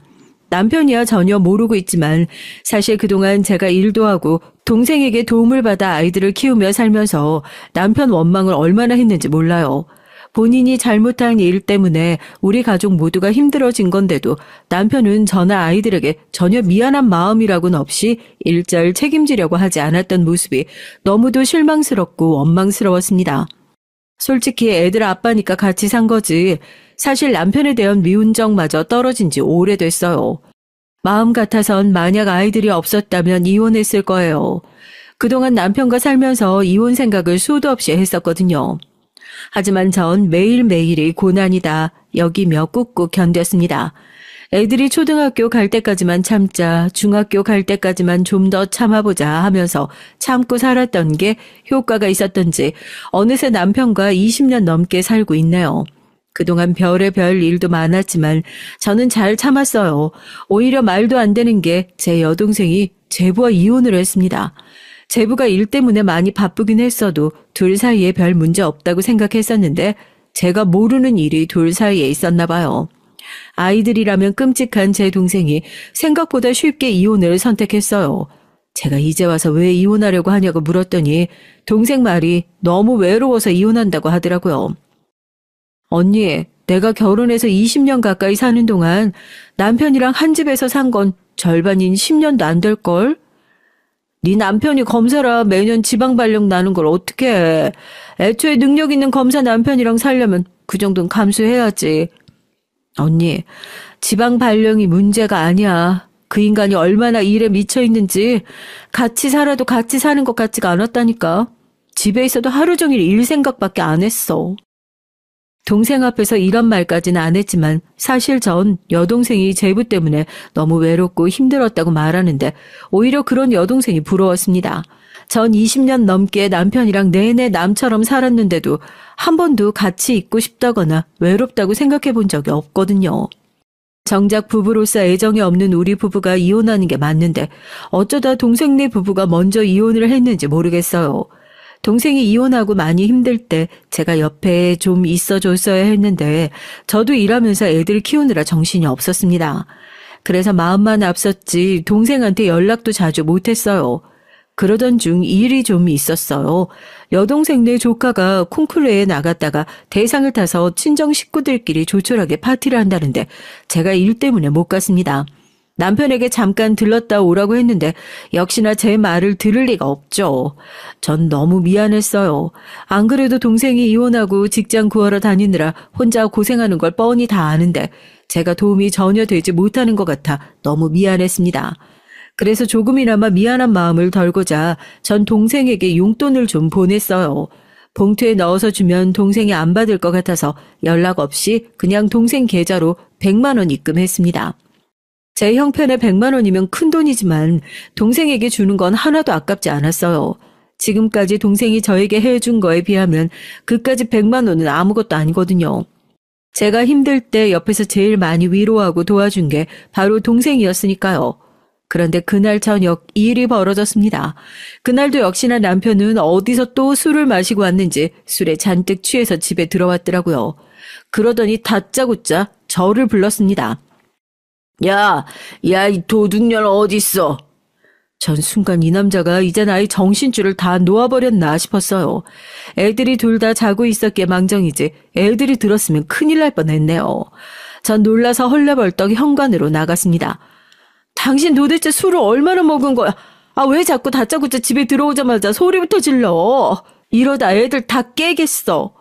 남편이야 전혀 모르고 있지만 사실 그동안 제가 일도 하고 동생에게 도움을 받아 아이들을 키우며 살면서 남편 원망을 얼마나 했는지 몰라요. 본인이 잘못한 일 때문에 우리 가족 모두가 힘들어진 건데도 남편은 저나 아이들에게 전혀 미안한 마음이라고는 없이 일절 책임지려고 하지 않았던 모습이 너무도 실망스럽고 원망스러웠습니다. 솔직히 애들 아빠니까 같이 산 거지 사실 남편에 대한 미운정마저 떨어진 지 오래됐어요. 마음 같아선 만약 아이들이 없었다면 이혼했을 거예요. 그동안 남편과 살면서 이혼 생각을 수도 없이 했었거든요. 하지만 전 매일매일이 고난이다 여기며 꾹꾹 견뎠습니다. 애들이 초등학교 갈 때까지만 참자, 중학교 갈 때까지만 좀 더 참아보자 하면서 참고 살았던 게 효과가 있었던지 어느새 남편과 20년 넘게 살고 있네요. 그동안 별의별 일도 많았지만 저는 잘 참았어요. 오히려 말도 안 되는 게 제 여동생이 제부와 이혼을 했습니다. 제부가 일 때문에 많이 바쁘긴 했어도 둘 사이에 별 문제 없다고 생각했었는데 제가 모르는 일이 둘 사이에 있었나 봐요. 아이들이라면 끔찍한 제 동생이 생각보다 쉽게 이혼을 선택했어요. 제가 이제 와서 왜 이혼하려고 하냐고 물었더니 동생 말이 너무 외로워서 이혼한다고 하더라고요. 언니, 내가 결혼해서 20년 가까이 사는 동안 남편이랑 한 집에서 산 건 절반인 10년도 안 될걸? 네 남편이 검사라 매년 지방 발령 나는 걸 어떻게 해. 애초에 능력 있는 검사 남편이랑 살려면 그 정도는 감수해야지. 언니, 지방 발령이 문제가 아니야. 그 인간이 얼마나 일에 미쳐 있는지 같이 살아도 같이 사는 것 같지가 않았다니까. 집에 있어도 하루 종일 일 생각밖에 안 했어. 동생 앞에서 이런 말까지는 안 했지만 사실 전 여동생이 제부 때문에 너무 외롭고 힘들었다고 말하는데 오히려 그런 여동생이 부러웠습니다. 전 20년 넘게 남편이랑 내내 남처럼 살았는데도 한 번도 같이 있고 싶다거나 외롭다고 생각해 본 적이 없거든요. 정작 부부로서 애정이 없는 우리 부부가 이혼하는 게 맞는데 어쩌다 동생네 부부가 먼저 이혼을 했는지 모르겠어요. 동생이 이혼하고 많이 힘들 때 제가 옆에 좀 있어줬어야 했는데 저도 일하면서 애들 키우느라 정신이 없었습니다. 그래서 마음만 앞섰지 동생한테 연락도 자주 못했어요. 그러던 중 일이 좀 있었어요. 여동생네 조카가 콩쿠르에 나갔다가 대상을 타서 친정 식구들끼리 조촐하게 파티를 한다는데 제가 일 때문에 못 갔습니다. 남편에게 잠깐 들렀다 오라고 했는데 역시나 제 말을 들을 리가 없죠. 전 너무 미안했어요. 안 그래도 동생이 이혼하고 직장 구하러 다니느라 혼자 고생하는 걸 뻔히 다 아는데 제가 도움이 전혀 되지 못하는 것 같아 너무 미안했습니다. 그래서 조금이나마 미안한 마음을 덜고자 전 동생에게 용돈을 좀 보냈어요. 봉투에 넣어서 주면 동생이 안 받을 것 같아서 연락 없이 그냥 동생 계좌로 100만 원 입금했습니다. 제 형편에 100만 원이면 큰 돈이지만 동생에게 주는 건 하나도 아깝지 않았어요. 지금까지 동생이 저에게 해준 거에 비하면 그까지 100만 원은 아무것도 아니거든요. 제가 힘들 때 옆에서 제일 많이 위로하고 도와준 게 바로 동생이었으니까요. 그런데 그날 저녁 일이 벌어졌습니다. 그날도 역시나 남편은 어디서 또 술을 마시고 왔는지 술에 잔뜩 취해서 집에 들어왔더라고요. 그러더니 다짜고짜 저를 불렀습니다. 야, 이 도둑년 어딨어? 전 순간 이 남자가 이제 나의 정신줄을 다 놓아버렸나 싶었어요. 애들이 둘 다 자고 있었기에 망정이지 애들이 들었으면 큰일 날 뻔했네요. 전 놀라서 헐레벌떡 현관으로 나갔습니다. 당신 도대체 술을 얼마나 먹은 거야? 왜 자꾸 다짜고짜 집에 들어오자마자 소리부터 질러? 이러다 애들 다 깨겠어.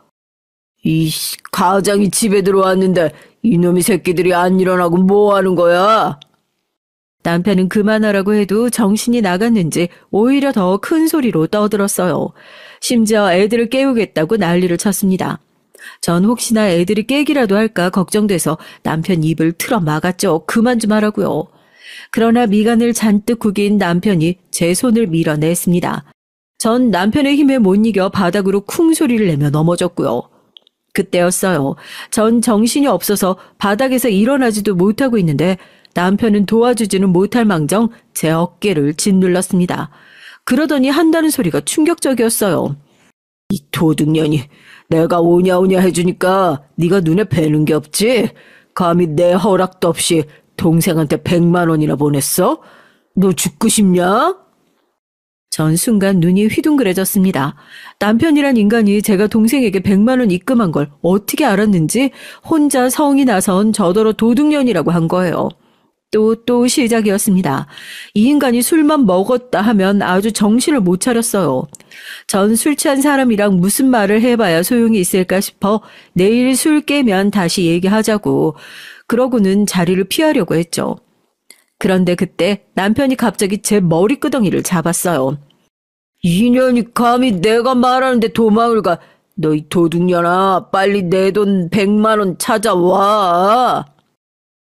이씨, 가장이 집에 들어왔는데 이놈의 새끼들이 안 일어나고 뭐 하는 거야? 남편은 그만하라고 해도 정신이 나갔는지 오히려 더 큰 소리로 떠들었어요. 심지어 애들을 깨우겠다고 난리를 쳤습니다. 전 혹시나 애들이 깨기라도 할까 걱정돼서 남편 입을 틀어 막았죠. 그만 좀 하라고요. 그러나 미간을 잔뜩 구긴 남편이 제 손을 밀어냈습니다. 전 남편의 힘에 못 이겨 바닥으로 쿵 소리를 내며 넘어졌고요. 그때였어요. 전 정신이 없어서 바닥에서 일어나지도 못하고 있는데 남편은 도와주지는 못할 망정 제 어깨를 짓눌렀습니다. 그러더니 한다는 소리가 충격적이었어요. 이 도둑년이 내가 오냐오냐 해주니까 네가 눈에 뵈는 게 없지? 감히 내 허락도 없이 동생한테 100만 원이나 보냈어? 너 죽고 싶냐? 전 순간 눈이 휘둥그레졌습니다. 남편이란 인간이 제가 동생에게 100만 원 입금한 걸 어떻게 알았는지 혼자 성이 나선 저더러 도둑년이라고 한 거예요. 또 시작이었습니다. 이 인간이 술만 먹었다 하면 아주 정신을 못 차렸어요. 전 술 취한 사람이랑 무슨 말을 해봐야 소용이 있을까 싶어 내일 술 깨면 다시 얘기하자고 그러고는 자리를 피하려고 했죠. 그런데 그때 남편이 갑자기 제 머리끄덩이를 잡았어요. 이년이 감히 내가 말하는데 도망을 가. 너 이 도둑년아, 빨리 내 돈 100만 원 찾아와.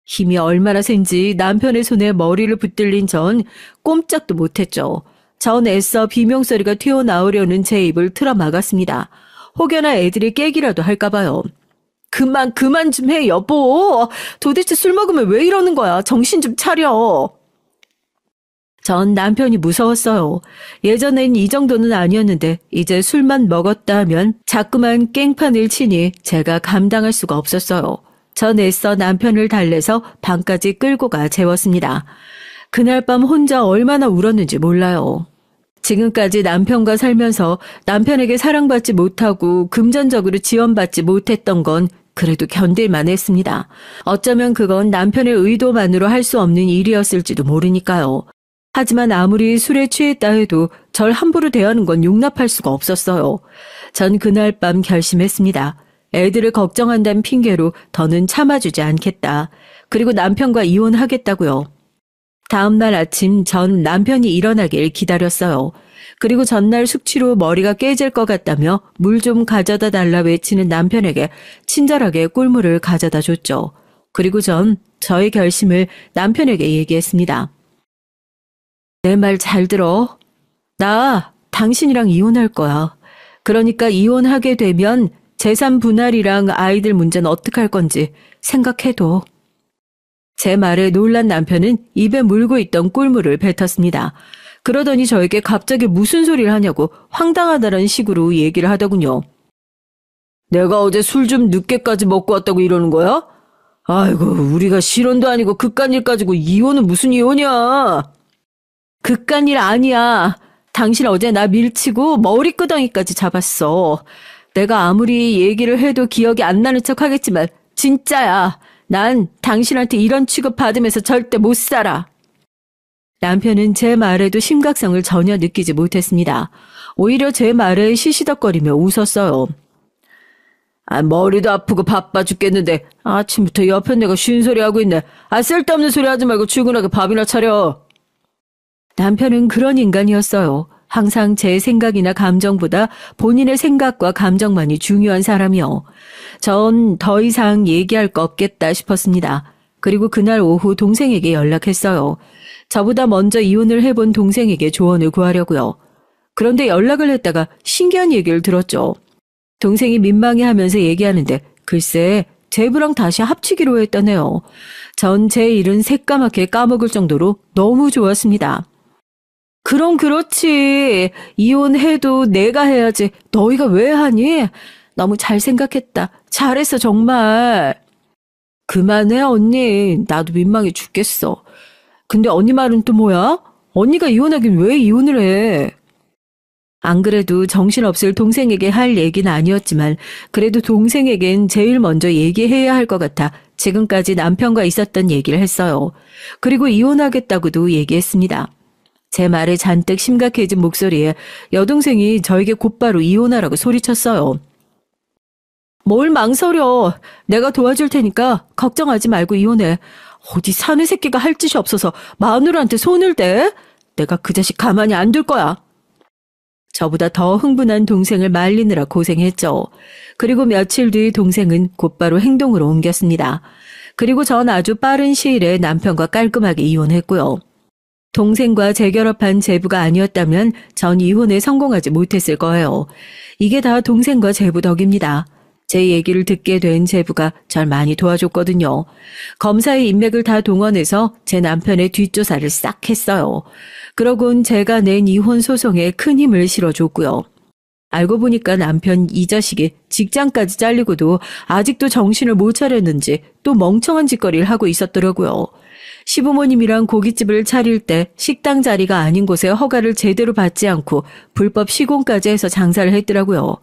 힘이 얼마나 센지 남편의 손에 머리를 붙들린 전 꼼짝도 못했죠. 전 애써 비명소리가 튀어나오려는 제 입을 틀어 막았습니다. 혹여나 애들이 깨기라도 할까봐요. 그만 좀 해, 여보. 도대체 술 먹으면 왜 이러는 거야? 정신 좀 차려. 전 남편이 무서웠어요. 예전엔 이 정도는 아니었는데 이제 술만 먹었다 하면 자꾸만 깽판을 치니 제가 감당할 수가 없었어요. 전 애써 남편을 달래서 방까지 끌고 가 재웠습니다. 그날 밤 혼자 얼마나 울었는지 몰라요. 지금까지 남편과 살면서 남편에게 사랑받지 못하고 금전적으로 지원받지 못했던 건 그래도 견딜만 했습니다. 어쩌면 그건 남편의 의도만으로 할 수 없는 일이었을지도 모르니까요. 하지만 아무리 술에 취했다 해도 절 함부로 대하는 건 용납할 수가 없었어요. 전 그날 밤 결심했습니다. 애들을 걱정한다는 핑계로 더는 참아주지 않겠다. 그리고 남편과 이혼하겠다고요. 다음날 아침 전 남편이 일어나길 기다렸어요. 그리고 전날 숙취로 머리가 깨질 것 같다며 물 좀 가져다 달라 외치는 남편에게 친절하게 꿀물을 가져다 줬죠. 그리고 전 저의 결심을 남편에게 얘기했습니다. 내 말 잘 들어. 나 당신이랑 이혼할 거야. 그러니까 이혼하게 되면 재산 분할이랑 아이들 문제는 어떻게 할 건지 생각해둬. 제 말에 놀란 남편은 입에 물고 있던 꿀물을 뱉었습니다. 그러더니 저에게 갑자기 무슨 소리를 하냐고 황당하다는 식으로 얘기를 하더군요. 내가 어제 술 좀 늦게까지 먹고 왔다고 이러는 거야? 아이고, 우리가 실혼도 아니고 그깟 일 가지고 이혼은 무슨 이혼이야. 그깟 일 아니야. 당신 어제 나 밀치고 머리끄덩이까지 잡았어. 내가 아무리 얘기를 해도 기억이 안 나는 척 하겠지만 진짜야. 난 당신한테 이런 취급 받으면서 절대 못 살아. 남편은 제 말에도 심각성을 전혀 느끼지 못했습니다. 오히려 제 말에 시시덕거리며 웃었어요. 머리도 아프고 바빠 죽겠는데 아침부터 옆에 내가 쉰 소리 하고 있네. 쓸데없는 소리 하지 말고 출근하게 밥이나 차려. 남편은 그런 인간이었어요. 항상 제 생각이나 감정보다 본인의 생각과 감정만이 중요한 사람이요. 전 더 이상 얘기할 거 없겠다 싶었습니다. 그리고 그날 오후 동생에게 연락했어요. 저보다 먼저 이혼을 해본 동생에게 조언을 구하려고요. 그런데 연락을 했다가 신기한 얘기를 들었죠. 동생이 민망해하면서 얘기하는데 글쎄 제부랑 다시 합치기로 했다네요. 전 제 일은 새까맣게 까먹을 정도로 너무 좋았습니다. 그럼 그렇지. 이혼해도 내가 해야지. 너희가 왜 하니? 너무 잘 생각했다. 잘했어 정말. 그만해 언니. 나도 민망해 죽겠어. 근데 언니 말은 또 뭐야? 언니가 이혼하긴 왜 이혼을 해? 안 그래도 정신없을 동생에게 할 얘기는 아니었지만 그래도 동생에겐 제일 먼저 얘기해야 할 것 같아 지금까지 남편과 있었던 얘기를 했어요. 그리고 이혼하겠다고도 얘기했습니다. 제 말에 잔뜩 심각해진 목소리에 여동생이 저에게 곧바로 이혼하라고 소리쳤어요. 뭘 망설여. 내가 도와줄 테니까 걱정하지 말고 이혼해. 어디 사내 새끼가 할 짓이 없어서 마누라한테 손을 대? 내가 그 자식 가만히 안 둘 거야. 저보다 더 흥분한 동생을 말리느라 고생했죠. 그리고 며칠 뒤 동생은 곧바로 행동으로 옮겼습니다. 그리고 전 아주 빠른 시일에 남편과 깔끔하게 이혼했고요. 동생과 재결합한 제부가 아니었다면 전 이혼에 성공하지 못했을 거예요. 이게 다 동생과 제부 덕입니다. 제 얘기를 듣게 된 제부가 절 많이 도와줬거든요. 검사의 인맥을 다 동원해서 제 남편의 뒷조사를 싹 했어요. 그러곤 제가 낸 이혼 소송에 큰 힘을 실어줬고요. 알고 보니까 남편 이 자식이 직장까지 잘리고도 아직도 정신을 못 차렸는지 또 멍청한 짓거리를 하고 있었더라고요. 시부모님이랑 고깃집을 차릴 때 식당 자리가 아닌 곳에 허가를 제대로 받지 않고 불법 시공까지 해서 장사를 했더라고요.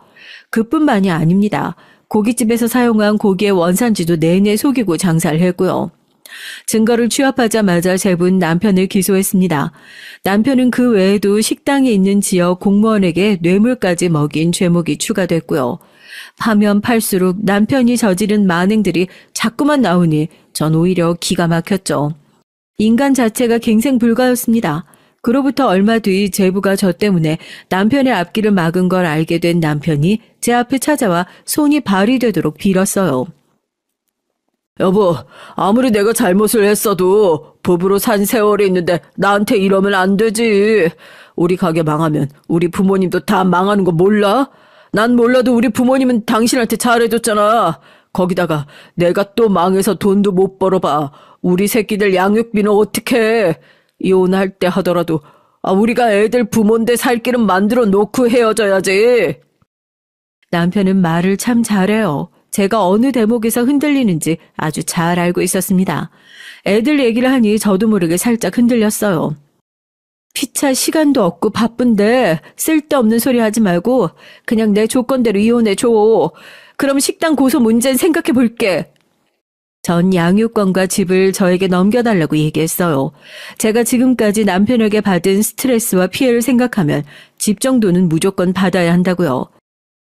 그뿐만이 아닙니다. 고깃집에서 사용한 고기의 원산지도 내내 속이고 장사를 했고요. 증거를 취합하자마자 제부는 남편을 기소했습니다. 남편은 그 외에도 식당에 있는 지역 공무원에게 뇌물까지 먹인 죄목이 추가됐고요. 파면 팔수록 남편이 저지른 만행들이 자꾸만 나오니 전 오히려 기가 막혔죠. 인간 자체가 갱생불가였습니다. 그로부터 얼마 뒤 제부가 저 때문에 남편의 앞길을 막은 걸 알게 된 남편이 제 앞에 찾아와 손이 발이 되도록 빌었어요. 여보, 아무리 내가 잘못을 했어도 부부로 산 세월이 있는데 나한테 이러면 안 되지. 우리 가게 망하면 우리 부모님도 다 망하는 거 몰라? 난 몰라도 우리 부모님은 당신한테 잘해줬잖아. 거기다가 내가 또 망해서 돈도 못 벌어봐. 우리 새끼들 양육비는 어떡해. 이혼할 때 하더라도 우리가 애들 부모인데 살 길은 만들어 놓고 헤어져야지. 남편은 말을 참 잘해요. 제가 어느 대목에서 흔들리는지 아주 잘 알고 있었습니다. 애들 얘기를 하니 저도 모르게 살짝 흔들렸어요. 피차 시간도 없고 바쁜데 쓸데없는 소리 하지 말고 그냥 내 조건대로 이혼해줘. 그럼 식당 고소 문제는 생각해 볼게. 전 양육권과 집을 저에게 넘겨달라고 얘기했어요. 제가 지금까지 남편에게 받은 스트레스와 피해를 생각하면 집 정도는 무조건 받아야 한다고요.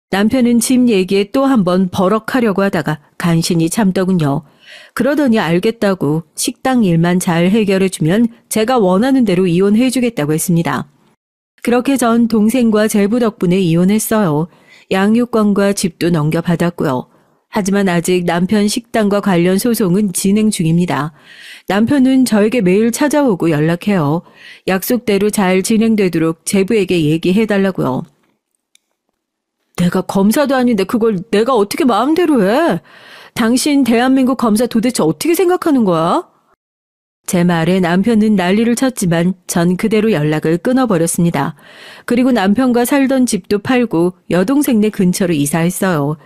남편은 집 얘기에 또 한 번 버럭하려고 하다가 간신히 참더군요. 그러더니 알겠다고 식당 일만 잘 해결해주면 제가 원하는 대로 이혼해주겠다고 했습니다. 그렇게 전 동생과 제부 덕분에 이혼했어요. 양육권과 집도 넘겨받았고요. 하지만 아직 남편 식당과 관련 소송은 진행 중입니다. 남편은 저에게 매일 찾아오고 연락해요. 약속대로 잘 진행되도록 제부에게 얘기해달라고요. 내가 검사도 아닌데 그걸 내가 어떻게 마음대로 해? 당신 대한민국 검사 도대체 어떻게 생각하는 거야? 제 말에 남편은 난리를 쳤지만 전 그대로 연락을 끊어버렸습니다. 그리고 남편과 살던 집도 팔고 여동생네 근처로 이사했어요.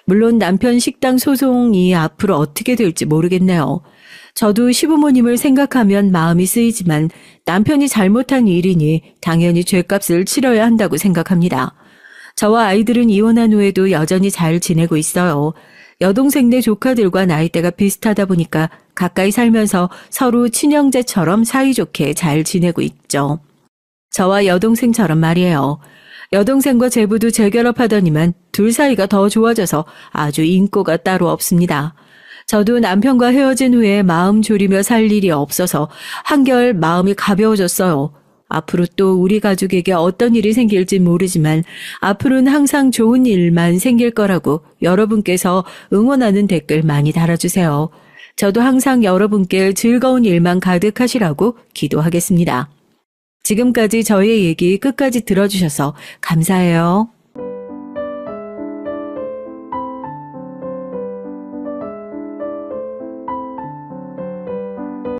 물론 남편 식당 소송이 앞으로 어떻게 될지 모르겠네요. 저도 시부모님을 생각하면 마음이 쓰이지만 남편이 잘못한 일이니 당연히 죗값을 치러야 한다고 생각합니다. 저와 아이들은 이혼한 후에도 여전히 잘 지내고 있어요. 여동생네 조카들과 나이대가 비슷하다 보니까 가까이 살면서 서로 친형제처럼 사이좋게 잘 지내고 있죠. 저와 여동생처럼 말이에요. 여동생과 제부도 재결합하더니만 둘 사이가 더 좋아져서 아주 인꼬가 따로 없습니다. 저도 남편과 헤어진 후에 마음 졸이며 살 일이 없어서 한결 마음이 가벼워졌어요. 앞으로 또 우리 가족에게 어떤 일이 생길지 모르지만 앞으로는 항상 좋은 일만 생길 거라고 여러분께서 응원하는 댓글 많이 달아주세요. 저도 항상 여러분께 즐거운 일만 가득하시라고 기도하겠습니다. 지금까지 저의 얘기 끝까지 들어주셔서 감사해요.